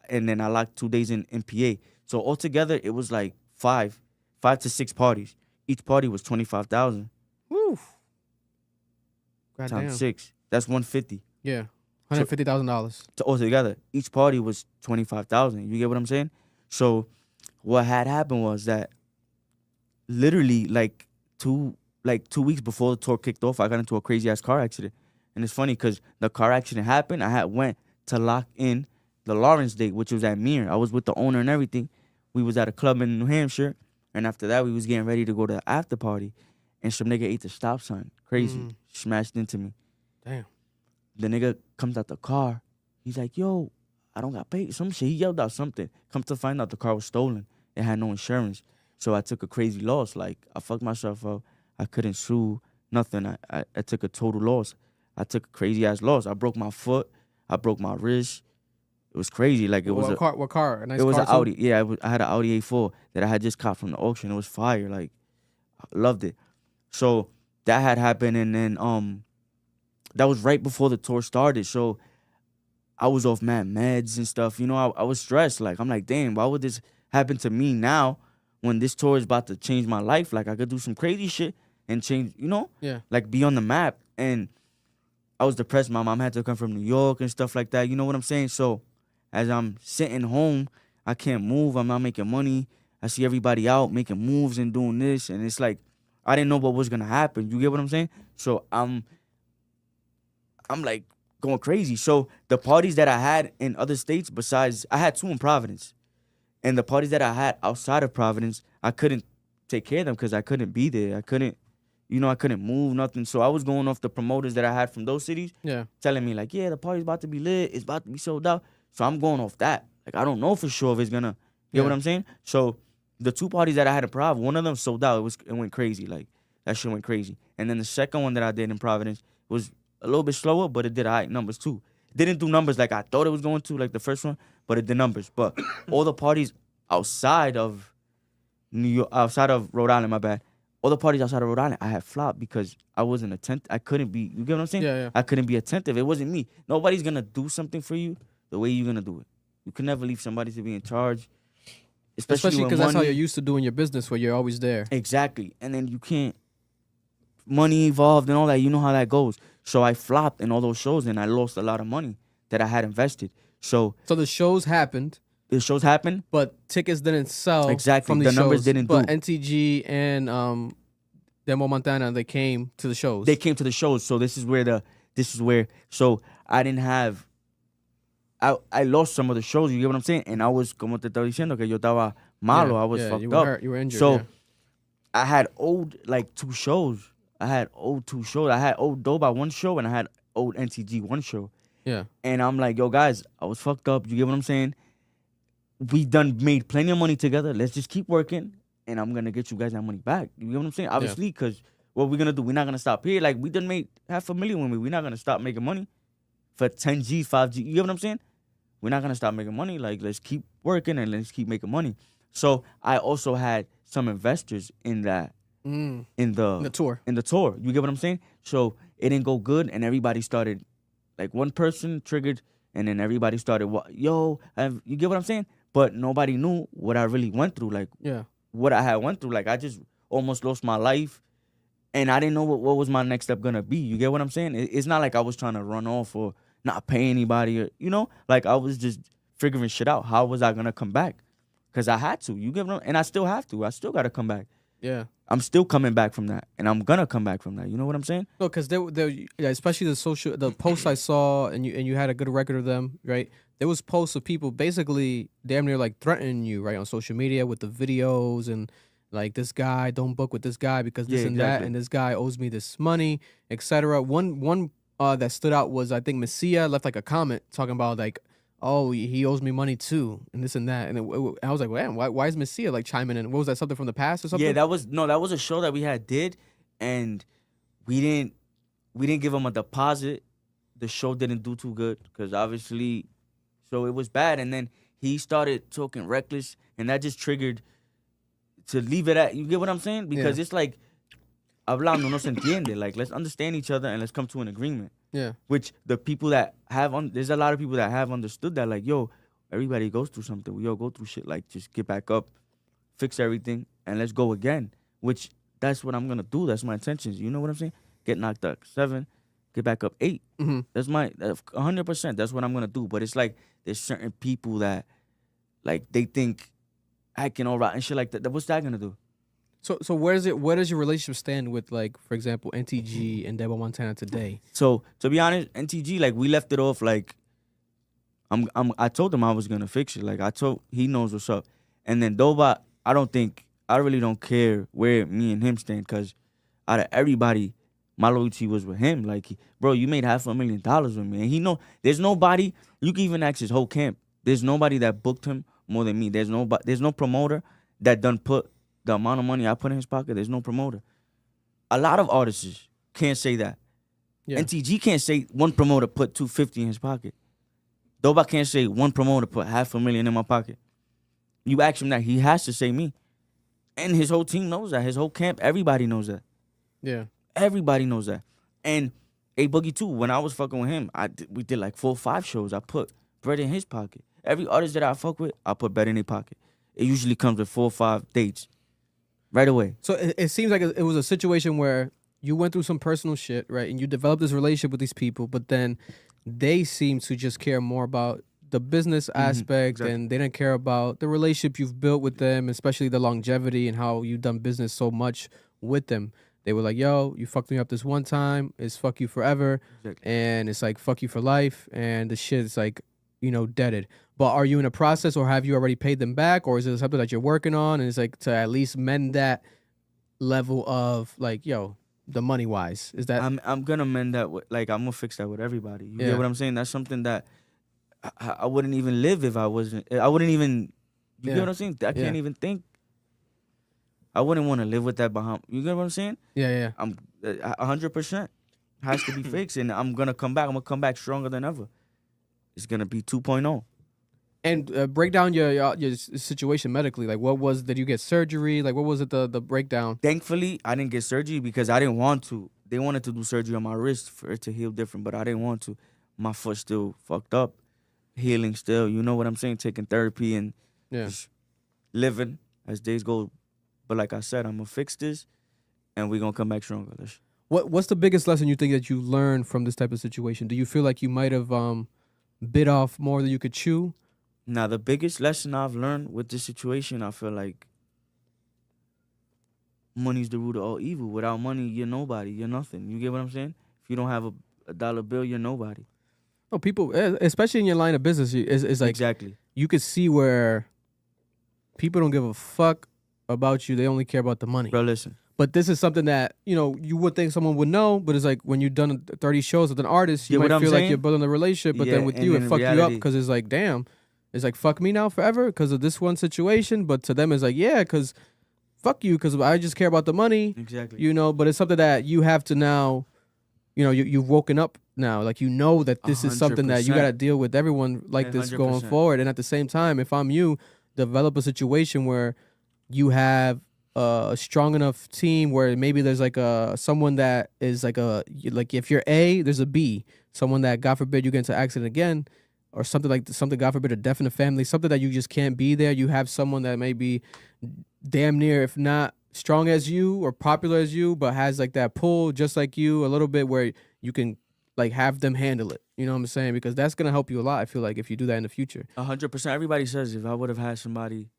B: and then I locked 2 days in PA. So altogether, it was like five to six parties. Each party was 25,000
A: Woo. God
B: times
A: damn.
B: 6. That's 150.
A: Yeah. $150,000.
B: Altogether. Each party was 25,000. You get what I'm saying? So what had happened was that literally like 2 weeks before the tour kicked off, I got into a crazy ass car accident. And it's funny because the car accident happened. I had went to lock in the Lawrence date, which was at Mir. I was with the owner and everything. We was at a club in New Hampshire. And after that, we was getting ready to go to the after party. And some nigga ate the stop sign. Crazy. Smashed into me.
A: Damn.
B: The nigga comes out the car. He's like, yo, I don't got paid. Some shit. He yelled out something. Come to find out the car was stolen. It had no insurance. So I took a crazy loss. Like, I fucked myself up. I couldn't sue. Nothing. I took a total loss. I took a crazy ass loss. I broke my foot. I broke my wrist. It was crazy. Like, it was a
A: what car? A nice
B: it was
A: car
B: an
A: too?
B: Audi. Yeah, I had an Audi A4 that I had just caught from the auction. It was fire. Like, I loved it. So that had happened, and then that was right before the tour started. So I was off mad meds and stuff. You know, I was stressed. Like, I'm like, damn, why would this happen to me now when this tour is about to change my life? Like, I could do some crazy shit and change, you know?
A: Yeah.
B: Like, be on the map. And I was depressed. My mom had to come from New York and stuff like that. You know what I'm saying? So as I'm sitting home, I can't move. I'm not making money. I see everybody out making moves and doing this. And it's like, I didn't know what was going to happen. You get what I'm saying? So I'm like going crazy. So the parties that I had in other states besides, I had 2 in Providence. And the parties that I had outside of Providence, I couldn't take care of them because I couldn't be there. I couldn't move, nothing. So I was going off the promoters that I had from those cities.
A: Yeah.
B: Telling me like, yeah, the party's about to be lit. It's about to be sold out. So I'm going off that. Like, I don't know for sure if it's gonna, you know what I'm saying? So the 2 parties that I had in Prov, one of them sold out. It went crazy. Like, that shit went crazy. And then the second one that I did in Providence was a little bit slower, but it did all right numbers too. It didn't do numbers like I thought it was going to, like the first one, but it did numbers. But all the parties outside of New York, outside of Rhode Island, my bad. All the parties outside of Rhode Island, I had flopped because I wasn't attentive. I couldn't be, you get what I'm saying?
A: Yeah.
B: I couldn't be attentive. It wasn't me. Nobody's going to do something for you the way you're going to do it. You can never leave somebody to be in charge. Especially
A: because that's how
B: money-
A: you're used to doing your business, where you're always there.
B: Exactly. And then you can't, money involved and all that, you know how that goes. So I flopped in all those shows and I lost a lot of money that I had invested. So
A: So the shows happened,
B: the shows happened.
A: but tickets didn't sell.
B: Exactly.
A: From
B: The
A: these
B: numbers
A: shows.
B: didn't
A: But
B: do.
A: NTG and Demo Montana, they came to the shows.
B: They came to the shows. So so I didn't have, I lost some of the shows, you get what I'm saying? And I was, como te estaba diciendo, que yo estaba malo, I was fucked
A: you were
B: up.
A: hurt, you were injured.
B: So
A: yeah.
B: I had owed like 2 shows. I had owed Dope at 1 show and I had owed NTG 1 show.
A: Yeah.
B: And I'm like, yo, guys, I was fucked up. You get what I'm saying? We done made plenty of money together. Let's just keep working, and I'm going to get you guys that money back. You get what I'm saying? Obviously, because what we're going to do, we're not going to stop here. Like, we done made $500,000 with me. We're not going to stop making money for 10G, 5G. You get what I'm saying? We're not going to stop making money. Like, let's keep working and let's keep making money. So I also had some investors in that, in the
A: tour.
B: In the tour. You get what I'm saying? So it didn't go good, and everybody started, like, one person triggered, and then everybody started, you get what I'm saying? But nobody knew what I really went through, like, what I had went through. Like, I just almost lost my life, and I didn't know what was my next step gonna be. You get what I'm saying? It's not like I was trying to run off or not pay anybody, or, you know? Like, I was just figuring shit out. How was I gonna come back? Because I had to. You get what I'm, and I still have to. I still gotta come back.
A: Yeah.
B: I'm still coming back from that, and I'm gonna come back from that. You know what I'm saying?
A: No, because especially the posts I saw, and you had a good record of them, right? There was posts of people basically damn near like threatening you, right, on social media with the videos and like, this guy, don't book with this guy because this and that, and this guy owes me this money, etc. One that stood out was, I think Messia left like a comment talking about like, oh, he owes me money too, and this and that, and I was like, man, why is Messia like chiming in? What was that, something from the past or something?
B: Yeah, that was a show that we did, and we didn't give him a deposit. The show didn't do too good because obviously, so it was bad. And then he started talking reckless, and that just triggered to leave it at. You get what I'm saying? Because
A: Yeah.
B: it's like hablando no se entiende. Like, let's understand each other and let's come to an agreement.
A: Yeah.
B: Which the people that have there's a lot of people that have understood that. Like, yo, everybody goes through something. We all go through shit. Like, just get back up, fix everything, and let's go again. Which that's what I'm gonna do. That's my intentions. You know what I'm saying? Get knocked out 7, get back up 8.
A: Mm-hmm.
B: That's my 100%. That's what I'm gonna do. But it's like there's certain people that like they think acting all right and shit like that. What's that gonna do?
A: So where does your relationship stand with, like, for example, NTG and Debo Montana today?
B: So to be honest, NTG, like, we left it off like I told him I was gonna fix it. Like, he knows what's up. And then Doba, I really don't care where me and him stand, because out of everybody, my loyalty was with him. Like, bro, you made $500,000 with me, and he know there's nobody. You can even ask his whole camp. There's nobody that booked him more than me. There's no promoter that done put the amount of money I put in his pocket. There's no promoter. A lot of artists can't say that.
A: Yeah.
B: NTG can't say one promoter put $250 in his pocket. Doba can't say one promoter put $500,000 in my pocket. You ask him that, he has to say me. And his whole team knows that. His whole camp, everybody knows that.
A: Yeah.
B: Everybody knows that. And A Boogie too, when I was fucking with him, we did like 4 or 5 shows. I put bread in his pocket. Every artist that I fuck with, I put bread in their pocket. It usually comes with 4 or 5 dates. Right away.
A: So it seems like it was a situation where you went through some personal shit, right? And you developed this relationship with these people, but then they seem to just care more about the business aspect,
B: exactly.
A: and they didn't care about the relationship you've built with them, especially the longevity and how you've done business so much with them. They were like, yo, you fucked me up this one time, it's fuck you forever.
B: Exactly.
A: And it's like fuck you for life, and the shit is like, deaded. But are you in a process, or have you already paid them back, or is it something that you're working on, and it's like to at least mend that level of, like, yo, the money wise? Is that
B: I'm gonna mend that with, like, I'm gonna fix that with everybody. You
A: Yeah.
B: get what I'm saying? That's something that I wouldn't even live if I wasn't. I wouldn't even. You
A: Yeah.
B: get what I'm saying? I can't even think. I wouldn't want to live with that behind. You get what I'm saying?
A: yeah.
B: I'm 100% has to be fixed, and I'm gonna come back. I'm gonna come back stronger than ever. It's gonna be 2.0.
A: And break down your situation medically. Like, did you get surgery? Like, what was it, the breakdown?
B: Thankfully, I didn't get surgery because I didn't want to. They wanted to do surgery on my wrist for it to heal different, but I didn't want to. My foot still fucked up, healing still. You know what I'm saying? Taking therapy and
A: Yeah.
B: just living as days go. But like I said, I'm gonna fix this, and we're gonna come back stronger.
A: What's the biggest lesson you think that you learned from this type of situation? Do you feel like you might have bit off more than you could chew?
B: Now, the biggest lesson I've learned with this situation, I feel like money's the root of all evil. Without money, you're nobody. You're nothing. You get what I'm saying? If you don't have a dollar bill, you're nobody.
A: Oh, people, especially in your line of business, it's like
B: Exactly.
A: you could see where people don't give a fuck about you. They only care about the money.
B: Bro, listen.
A: But this is something that, you would think someone would know, but it's like when you've done 30 shows with an artist, you
B: Get what
A: might
B: I'm
A: feel like
B: saying?
A: you're building a relationship, but
B: Yeah,
A: then with
B: and
A: you, it
B: in
A: fuck you up
B: reality-
A: because it's like, damn, it's like, fuck me now forever because of this one situation. But to them, it's like, yeah, because fuck you because I just care about the money,
B: Exactly.
A: but it's something that you have to now, you've woken up now. Like, that this is something that you
B: 100%.
A: got to deal with everyone like this going
B: 100%.
A: forward. And at the same time, if I'm you, develop a situation where you have a strong enough team where maybe there's like someone that is like if you're A, there's a B, someone that, God forbid, you get into an accident again, or something, God forbid, a death in the family, something that you just can't be there. You have someone that may be damn near, if not strong as you or popular as you, but has like that pull just like you a little bit, where you can like have them handle it. You know what I'm saying? Because that's gonna help you a lot, I feel like, if you do that in the future.
B: 100%. Everybody says if I would have had somebody,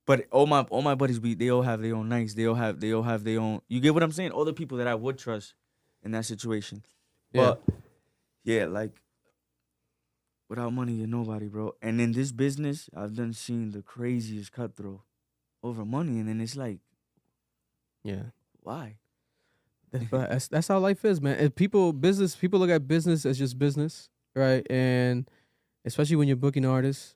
B: but all my buddies, they all have their own nights. They all have their own. You get what I'm saying? All the people that I would trust in that situation. But yeah, like, without money, you're nobody, bro. And in this business, I've done seen the craziest cutthroat over money, and then it's like,
A: Yeah.
B: why?
A: But that's how life is, man. If people look at business as just business, right? And especially when you're booking artists,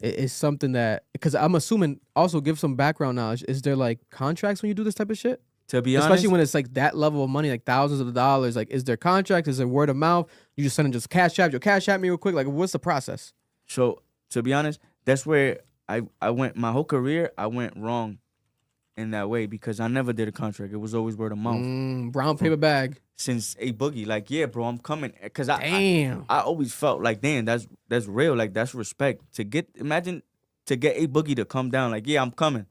A: it's something that, because I'm assuming, also give some background knowledge. Is there like contracts when you do this type of shit?
B: To be honest,
A: Especially when it's like that level of money, like thousands of dollars. Like, is there contracts? Is there word of mouth? You just send them just cash app me real quick. Like, what's the process?
B: so to be honest, that's where I went my whole career. I went wrong in that way because I never did a contract. It was always word of mouth.
A: Brown paper bag.
B: Since A Boogie, like, yeah, bro, I'm coming. Cause
A: Damn.
B: I always felt like, damn, that's real. Like, that's respect. Imagine to get A Boogie to come down, like, yeah, I'm coming.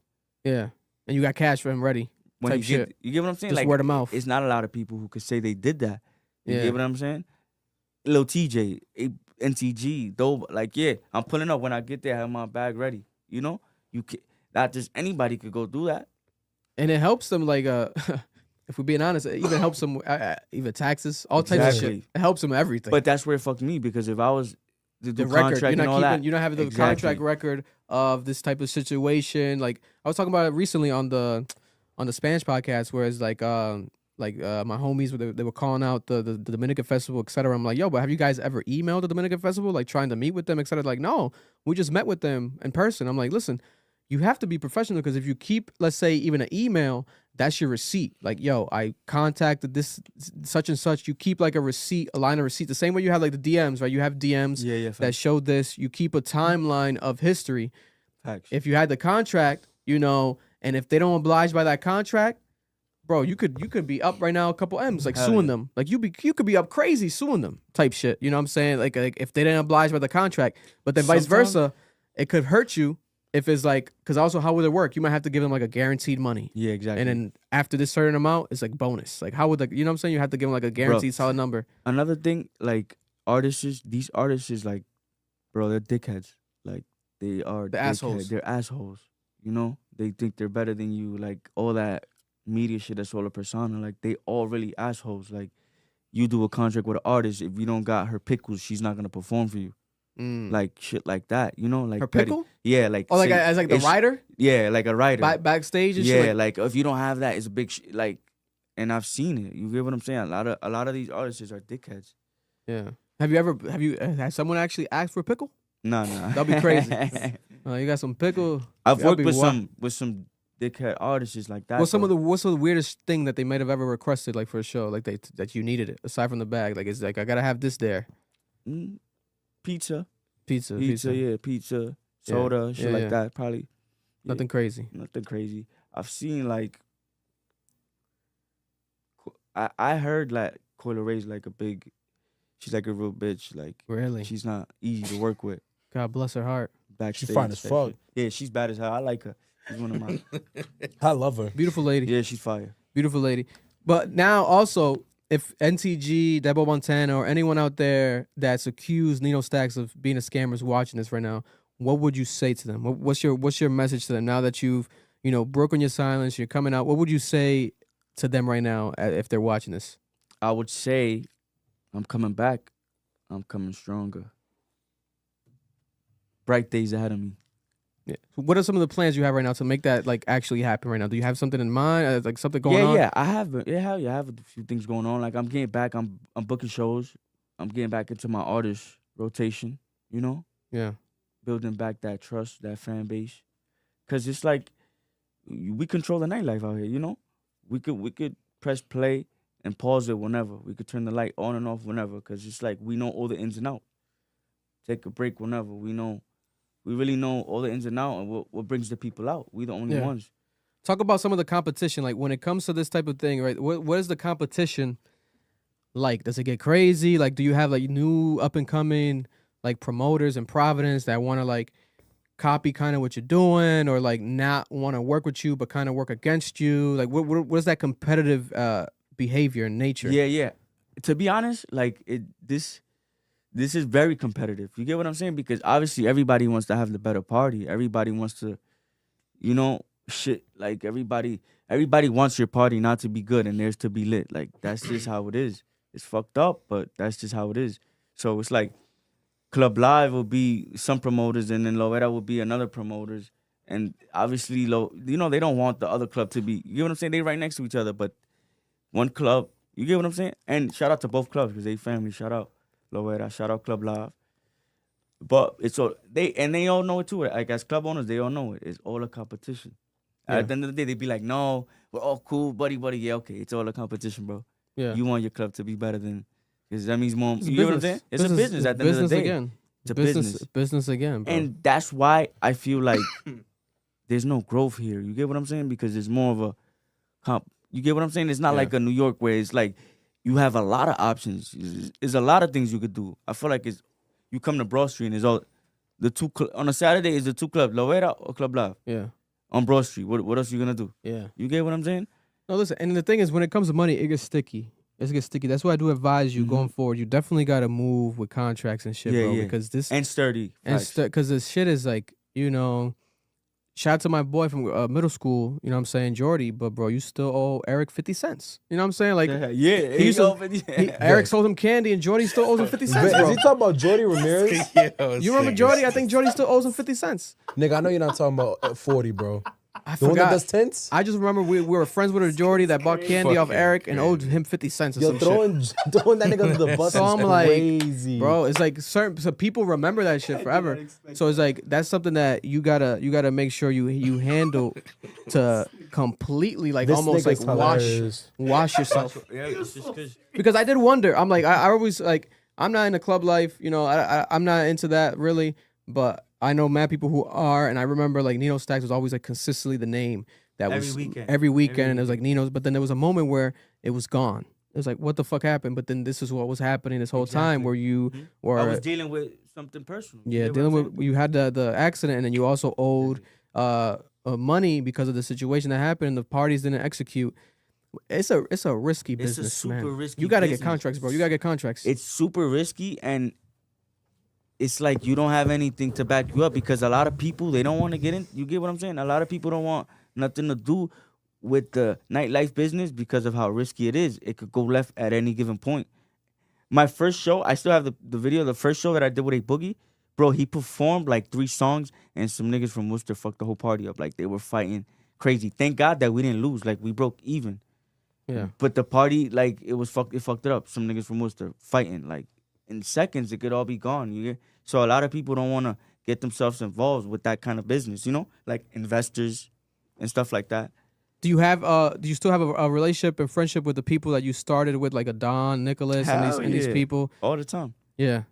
A: Yeah. And you got cash for him ready.
B: When
A: Type shit.
B: you get what I'm saying?
A: Just
B: Like,
A: word of mouth.
B: It's not a lot of people who could say they did that. You
A: Yeah.
B: get what I'm saying? Lil TJ, NTG, though, like, yeah, I'm pulling up when I get there. I have my bag ready. You know, you can not just anybody could go do that.
A: And it helps them, like, if we're being honest, it even helps them, even taxes, all types of
B: Exactly.
A: shit. It helps them everything.
B: But that's where it fucked me because if I was to do
A: the record,
B: contract
A: you're
B: and all
A: not
B: that,
A: you're not having the
B: Exactly.
A: contract record of this type of situation. Like I was talking about it recently on the Spanish podcast, where it's like my homies they were calling out the Dominican festival, etc. I'm like, yo, but have you guys ever emailed the Dominican festival, like trying to meet with them, etc.? Like, no, we just met with them in person. I'm like, listen, you have to be professional because if you keep, let's say, even an email, that's your receipt. Like, yo, I contacted this such and such. You keep like a receipt, a line of receipt, the same way you have like the DMs, right? You have DMs
B: yeah,
A: that showed this. You keep a timeline of history.
B: facts.
A: If you had the contract, and if they don't oblige by that contract, bro, you could be up right now a couple M's, like
B: Hell
A: suing
B: yeah.
A: them. Like you could be up crazy suing them type shit. You know what I'm saying? Like if they didn't oblige by the contract, but then vice
B: Sometimes-
A: versa, it could hurt you if it's like, because also how would it work? You might have to give them like a guaranteed money.
B: Yeah, exactly.
A: And then after this certain amount, it's like bonus. Like how would you know what I'm saying? You have to give them like a guaranteed solid number.
B: Another thing, like these artists is like, bro, they're dickheads. Like they are
A: The assholes.
B: They're assholes. You know, they think they're better than you. Like all that media shit, that's all a persona. Like they all really assholes. Like you do a contract with an artist, if you don't got her pickles, she's not gonna perform for you. Like shit like that. You know, like
A: Her
B: petty-
A: pickle?
B: Yeah, like
A: Oh, like
B: say-
A: as like the
B: it's-
A: writer
B: Yeah, like a writer.
A: backstage and
B: Yeah,
A: shit.
B: like if you don't have that, it's a big like. And I've seen it. You get what I'm saying? A lot of these artists are dickheads.
A: Yeah. Has someone actually asked for a pickle?
B: Nah.
A: That'd be crazy. You got some pickle.
B: I've
A: That'd
B: worked
A: be
B: with
A: wild.
B: some dickhead artists like that.
A: What's
B: though.
A: what's the weirdest thing that they might have ever requested, like for a show, like that you needed it aside from the bag? Like it's like I gotta have this there.
B: Pizza,
A: Pizza.
B: yeah, pizza, soda, shit like
A: yeah.
B: that. Probably
A: Nothing crazy.
B: nothing crazy. I've seen like I heard like Coyle Ray's like she's like a real bitch. Like
A: Really?
B: she's not easy to work with.
A: God bless her heart.
B: Backstage,
C: fine as fuck.
B: Yeah, she's bad as hell. I like her. She's one of my.
C: I love her.
A: Beautiful lady.
B: Yeah, she's fire.
A: Beautiful lady. But now also, if NTG, Debo Montana, or anyone out there that's accused Nino Stacks of being a scammer is watching this right now, what would you say to them? What's your message to them now that you've broken your silence, you're coming out? What would you say to them right now if they're watching this?
B: I would say, I'm coming back. I'm coming stronger. Bright days ahead of me.
A: Yeah. So what are some of the plans you have right now to make that like actually happen right now? Do you have something in mind? Like something going on?
B: Yeah, I have. I have a few things going on. Like I'm getting back. I'm booking shows. I'm getting back into my artist rotation. You know,
A: Yeah.
B: building back that trust, that fan base. Cause it's like we control the nightlife out here. You know, we could press play and pause it whenever. We could turn the light on and off whenever. Cause it's like we know all the ins and outs. Take a break whenever. We really know all the ins and outs and what brings the people out. We the only
A: Yeah.
B: ones.
A: Talk about some of the competition. Like when it comes to this type of thing, right? What is the competition like? Does it get crazy? Like, do you have like new up and coming like promoters in Providence that want to like copy kind of what you're doing, or like not want to work with you but kind of work against you? Like, what is that competitive behavior and nature?
B: Yeah. To be honest, like this is very competitive. You get what I'm saying? Because obviously everybody wants to have the better party. Everybody wants to, shit. Like everybody wants your party not to be good and theirs to be lit. Like that's just how it is. It's fucked up, but that's just how it is. So it's like Club Live will be some promoters, and then Loretta will be another promoters. And obviously, they don't want the other club to be. You get what I'm saying? They right next to each other, but one club. You get what I'm saying? And shout out to both clubs because they family. Shout out Loretta. Shout out Club Live. But it's all they all know it too. Like as club owners, they all know it. It's all a competition.
A: Yeah.
B: At the end of the day, they be like, "No, we're all cool, buddy. Yeah, okay. It's all a competition, bro.
A: Yeah.
B: You want your club to be better than, because that means more.
A: It's
B: You know what I'm
A: business.
B: saying? It's a business at the end of the day.
A: Again.
B: It's a business.
A: Business again, bro.
B: And that's why I feel like there's no growth here. You get what I'm saying? Because there's more of a you get what I'm saying? It's not like a New York where it's like you have a lot of options. There's a lot of things you could do. I feel like you come to Broad Street and it's all on a Saturday is the two clubs, La Vera or Club Live.
A: Yeah.
B: On Broad Street. What else you gonna do?
A: Yeah.
B: You get what I'm saying?
A: No, listen, and the thing is, when it comes to money, it gets sticky. It gets sticky. That's why I do advise you going forward. You definitely got to move with contracts and shit, bro. Because this
B: and sturdy.
A: because this shit is like, shout out to my boy from middle school. You know what I'm saying, Jordy. But bro, you still owe Eric 50 cents. You know what I'm saying? Like, Eric sold him candy, and Jordy still owes him 50 cents. Bro.
C: Is he talking about Jordy Ramirez?
A: You remember Jordy? I think Jordy still owes him 50 cents.
C: Nigga, I know you're not talking about 40, bro.
A: I
C: The one that
A: forgot.
C: does tents?
A: I just remember we were friends with a Jordy that bought candy off Eric and owed him 50 cents or
C: Yo,
A: some shit.
C: throwing that nigga under the bus
A: So
C: is
A: I'm like,
C: crazy.
A: bro, it's like so people remember that shit forever. So it's like that's something that you gotta make sure you handle to completely like
C: This
A: almost like
C: nigga's hilarious.
A: wash yourself. Because I did wonder. I'm like I always like I'm not into club life. I'm not into that really, but I know mad people who are, and I remember like Nino Stacks was always like consistently the name that was every weekend, and it was like Nino's. But then there was a moment where it was gone. It was like, what the fuck happened? But then this is what was happening this whole time, where you were.
B: I was dealing with something personal.
A: Yeah, dealing with you had the accident, and then you also owed money because of the situation that happened, and the parties didn't execute. It's a risky business,
B: It's a super
A: man.
B: risky
A: You gotta
B: business.
A: get contracts, bro. You gotta get contracts.
B: It's super risky, and it's like you don't have anything to back you up because a lot of people, they don't want to get in. You get what I'm saying? A lot of people don't want nothing to do with the nightlife business because of how risky it is. It could go left at any given point. My first show, I still have the video. The first show that I did with A Boogie, bro, he performed like 3 songs, and some niggas from Worcester fucked the whole party up. Like, they were fighting crazy. Thank God that we didn't lose. Like, we broke even.
A: Yeah.
B: But the party, like, it fucked it up. Some niggas from Worcester fighting. Like, in seconds, it could all be gone. You get? So a lot of people don't want to get themselves involved with that kind of business, like investors and stuff like that.
A: Do you still have a relationship and friendship with the people that you started with, like a Don, Nicholas, and these people?
B: All the time.
A: Yeah.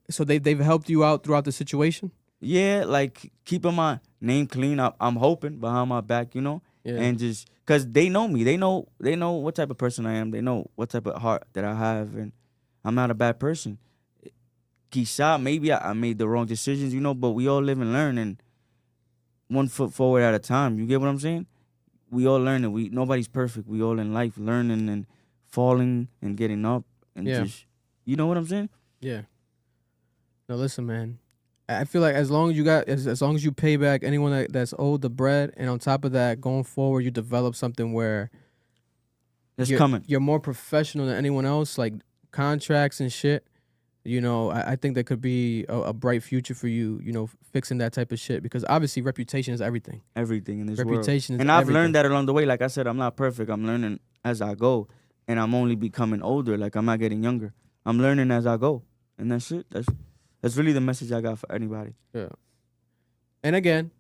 A: So they've helped you out throughout the situation?
B: Yeah, like keeping my name clean. I'm hoping behind my back,
A: Yeah.
B: and just because they know me, they know what type of person I am. They know what type of heart that I have, and I'm not a bad person. Quizá, maybe I made the wrong decisions, but we all live and learn, and 1 foot forward at a time. You get what I'm saying? We all learn, and nobody's perfect. We all in life learning and falling and getting up, and just, you know what I'm saying?
A: Yeah. No, listen, man. I feel like as long as you pay back anyone that's owed the bread, and on top of that, going forward, you develop something where you're more professional than anyone else, like contracts and shit. I think that could be a bright future for you, fixing that type of shit, because obviously reputation is everything.
B: Everything in this
A: reputation
B: world.
A: is
B: And I've
A: everything.
B: learned that along the way. Like I said, I'm not perfect. I'm learning as I go, and I'm only becoming older. Like, I'm not getting younger. I'm learning as I go, and that's it. That's really the message I got for anybody.
A: Yeah. And again,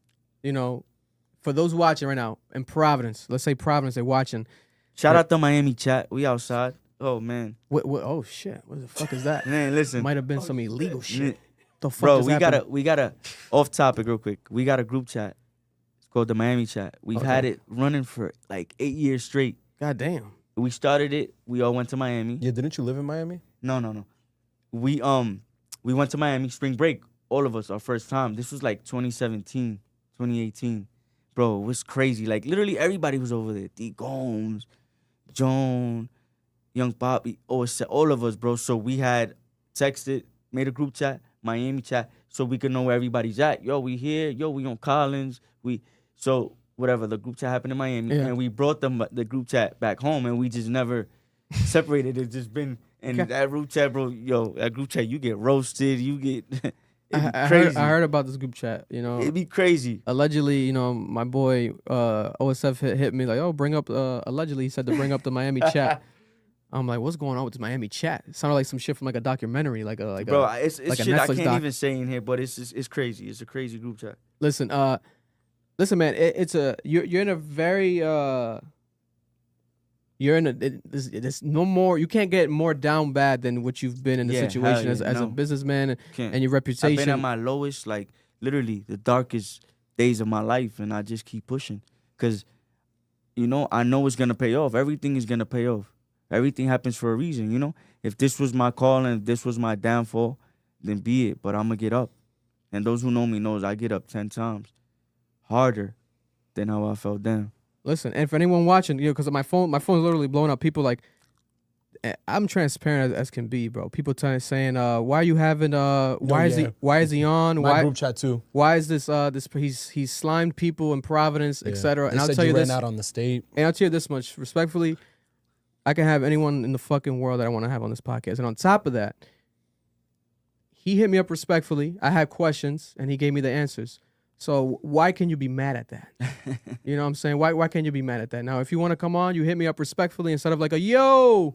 A: for those watching right now in Providence, let's say Providence, they're watching.
B: Shout out to Miami chat. We outside. Oh, man.
A: What, oh, shit. What the fuck is that?
B: Man, listen.
A: Might have been some illegal shit. The fuck
B: Bro,
A: is happening?
B: we got a off topic real quick. We got a group chat. It's called the Miami chat. We've had it running for like 8 years straight.
A: God damn.
B: We started it. We all went to Miami.
C: Yeah, didn't you live in Miami?
B: No. We went to Miami spring break. All of us, our first time. This was like 2017, 2018. Bro, it was crazy. Like, literally everybody was over there. D. Gomes, Joan, Young Bobby, all of us, bro. So we had texted, made a group chat, Miami chat, so we could know where everybody's at. Yo, we here. Yo, we on Collins. So whatever, the group chat happened in Miami, and we brought the group chat back home, and we just never separated. It's just been, and that group chat, bro, that group chat, you get roasted, you get, crazy.
A: I heard about this group chat,
B: It'd be crazy.
A: Allegedly, my boy OSF hit me like, oh, bring up, allegedly he said to bring up the Miami chat. I'm like, what's going on with this Miami chat? It sounded like some shit from like a documentary,
B: Bro, it's
A: like
B: shit I can't even say in here, but it's crazy. It's a crazy group chat.
A: Listen, man, you're in a very You're in there's no more. You can't get more down bad than what you've been in the situation as a businessman and your reputation.
B: I've been at my lowest, like literally the darkest days of my life, and I just keep pushing because, you know, I know it's gonna pay off. Everything is gonna pay off. Everything happens for a reason, you know. If this was my call and if this was my downfall, then be it. But I'm gonna get up, and those who know me knows I get up 10 times harder than how I fell down.
A: Listen, and for anyone watching, you know, because my phone's literally blowing up. People like, I'm transparent as can be, bro. People saying, why are you having why is he on?
C: My group chat too.
A: Why is this he's slimed people in Providence, etc. And I'll tell you this,
C: ran out on the state.
A: And I'll tell you this much, respectfully, I can have anyone in the fucking world that I want to have on this podcast. And on top of that, he hit me up respectfully. I had questions and he gave me the answers. So why can you be mad at that? You know what I'm saying? Why can't you be mad at that? Now, if you want to come on, you hit me up respectfully instead of like a yo.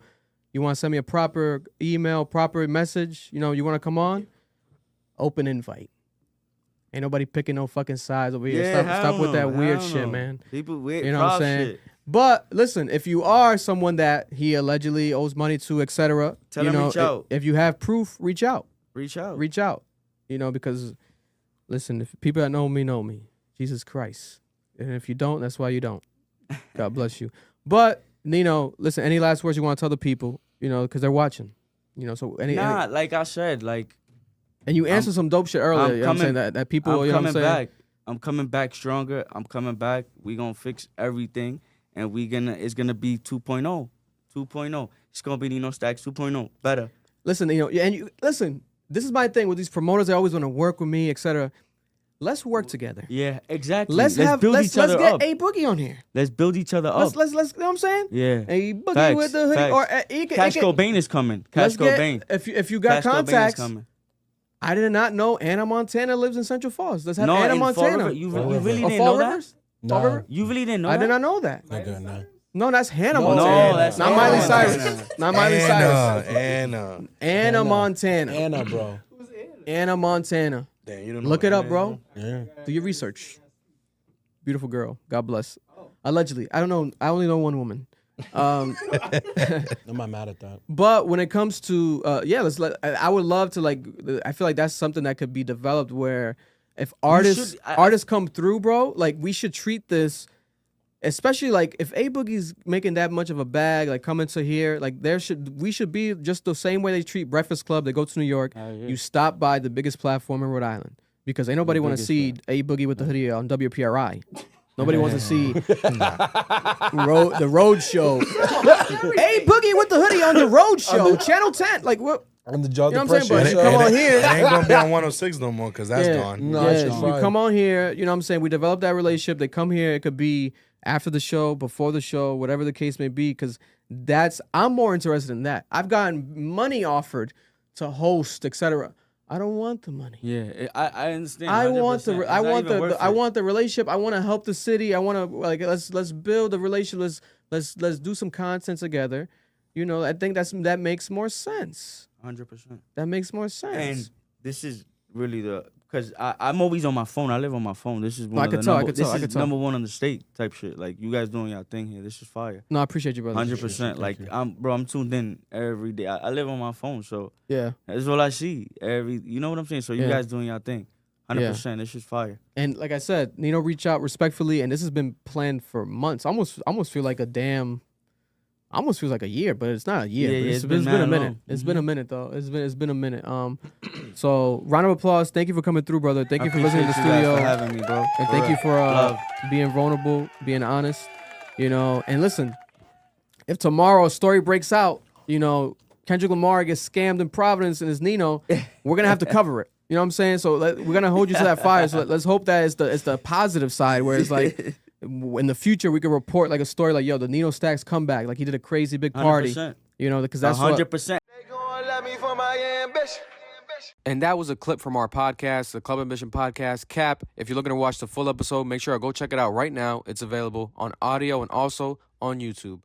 A: You want to send me a proper email, proper message. You know, you want to come on? Open invite. Ain't nobody picking no fucking sides over here.
B: Yeah,
A: Stop with that weird shit, man.
B: People weird.
A: You know what I'm saying?
B: Shit.
A: But listen, if you are someone that he allegedly owes money to, etc.,
B: Tell
A: you
B: him
A: know,
B: reach out.
A: if you have proof, reach out.
B: Reach out.
A: Reach out. You know, because listen, if people that know me, Jesus Christ. And if you don't, that's why you don't. God bless you. But Nino, listen, any last words you want to tell the people, you know, because they're watching. You know, so any
B: like I said, like,
A: and you answered some dope shit earlier. You know what I'm saying? That people, you know what I'm saying?
B: Back. I'm coming back stronger. I'm coming back. We gonna fix everything, and it's gonna be 2.0. 2.0. It's gonna be Nino Stacks 2.0. Better.
A: Listen, you know, and you listen. This is my thing with these promoters. They always want to work with me, etc. Let's work together.
B: Yeah, exactly.
A: Let's
B: build each other
A: get
B: up.
A: A Boogie on here.
B: Let's build each other up.
A: Let's you know what I'm saying?
B: Yeah.
A: A Boogie
B: Facts,
A: with the hoodie.
B: facts.
A: Or
B: Cash Cobain is coming. Cash Cobain.
A: If you got
B: Cash Cobain is
A: contacts,
B: coming.
A: I did not know Anna Montana lives in Central Falls. Let's have
B: No,
A: Anna
B: in Fall
A: Montana.
B: River, you really
A: Or
B: didn't
A: Fall
B: know that?
A: Rivers?
C: Nah.
A: Fall River?
B: You really didn't know
A: I
B: that?
A: did not know that.
C: Not good, nah.
A: No, that's Hannah
C: No,
A: Montana.
B: no, that's
A: not
B: Anna
A: Miley
B: Montana.
A: Cyrus. Not Miley Cyrus. Anna Montana.
C: Anna, bro.
A: Anna Montana.
D: Damn, you don't know
A: Look it up, bro.
C: Yeah.
A: Do your research. Beautiful girl. God bless. Allegedly. I don't know. I only know one woman.
C: I'm not mad at that.
A: But when it comes to I would love to I feel like that's something that could be developed where if artists come through, bro, like we should treat this, especially like if A Boogie's making that much of a bag, like coming to here, like we should be just the same way they treat Breakfast Club. They go to New York, you stop by the biggest platform in Rhode Island because ain't nobody want to see A Boogie with the hoodie on WPRI. Nobody wants to see the road show. A Boogie with the hoodie on the road show, Channel 10. Like what?
C: On the jaw,
A: You know what I'm saying? But
C: depression.
A: you come on here.
D: It ain't gonna be on 106 no more because that's gone.
C: No, that shit's
A: you
C: fine.
A: come on here. You know what I'm saying? We develop that relationship. They come here. It could be after the show, before the show, whatever the case may be. Because I'm more interested in that. I've gotten money offered to host, etc. I don't want the money.
B: Yeah, I understand.
A: I want
B: 100%. It's
A: I
B: not
A: want
B: even worth
A: I
B: it.
A: want the relationship. I want to help the city. I want to let's build a relationship. Let's do some content together. You know, I think that makes more sense.
B: 100%.
A: That makes more sense.
B: And this is really because I'm always on my phone. I live on my phone. This is
A: No, I could tell, I could tell, I
B: This
A: could
B: is
A: tell.
B: number one on the state type shit. Like you guys doing your thing here. This is fire.
A: No, I appreciate you, brother.
B: 100%. Like I'm tuned in every day. I live on my phone, so
A: Yeah.
B: that's all I see. You know what I'm saying? So you
A: Yeah.
B: guys doing your thing. 100%. This is fire.
A: And like I said, Nino, reach out respectfully, and this has been planned for months. Almost feel like almost feels like a year, but it's not a year.
B: Yeah,
A: But
B: yeah,
A: it's
B: it's been
A: been a
B: mad
A: minute.
B: long.
A: It's been a minute though. It's been a minute. So round of applause. Thank you for coming through, brother. Thank you for listening to the
B: Appreciate you
A: studio.
B: guys for having me, bro.
A: And thank you for
B: Love.
A: being vulnerable, being honest, you know. And listen, if tomorrow a story breaks out, you know, Kendrick Lamar gets scammed in Providence and it's Nino, we're gonna have to cover it. You know what I'm saying? So we're gonna hold you to that fire. So let's hope that it's the positive side, where it's like in the future we could report like a story like, yo, the Nino Stacks comeback, like he did a crazy big party.
B: 100%.
A: You know, because that's what.
B: 100%.
E: And that was a clip from our podcast, the Club Ambition Podcast. Cap, if you're looking to watch the full episode, make sure to go check it out right now. It's available on audio and also on YouTube.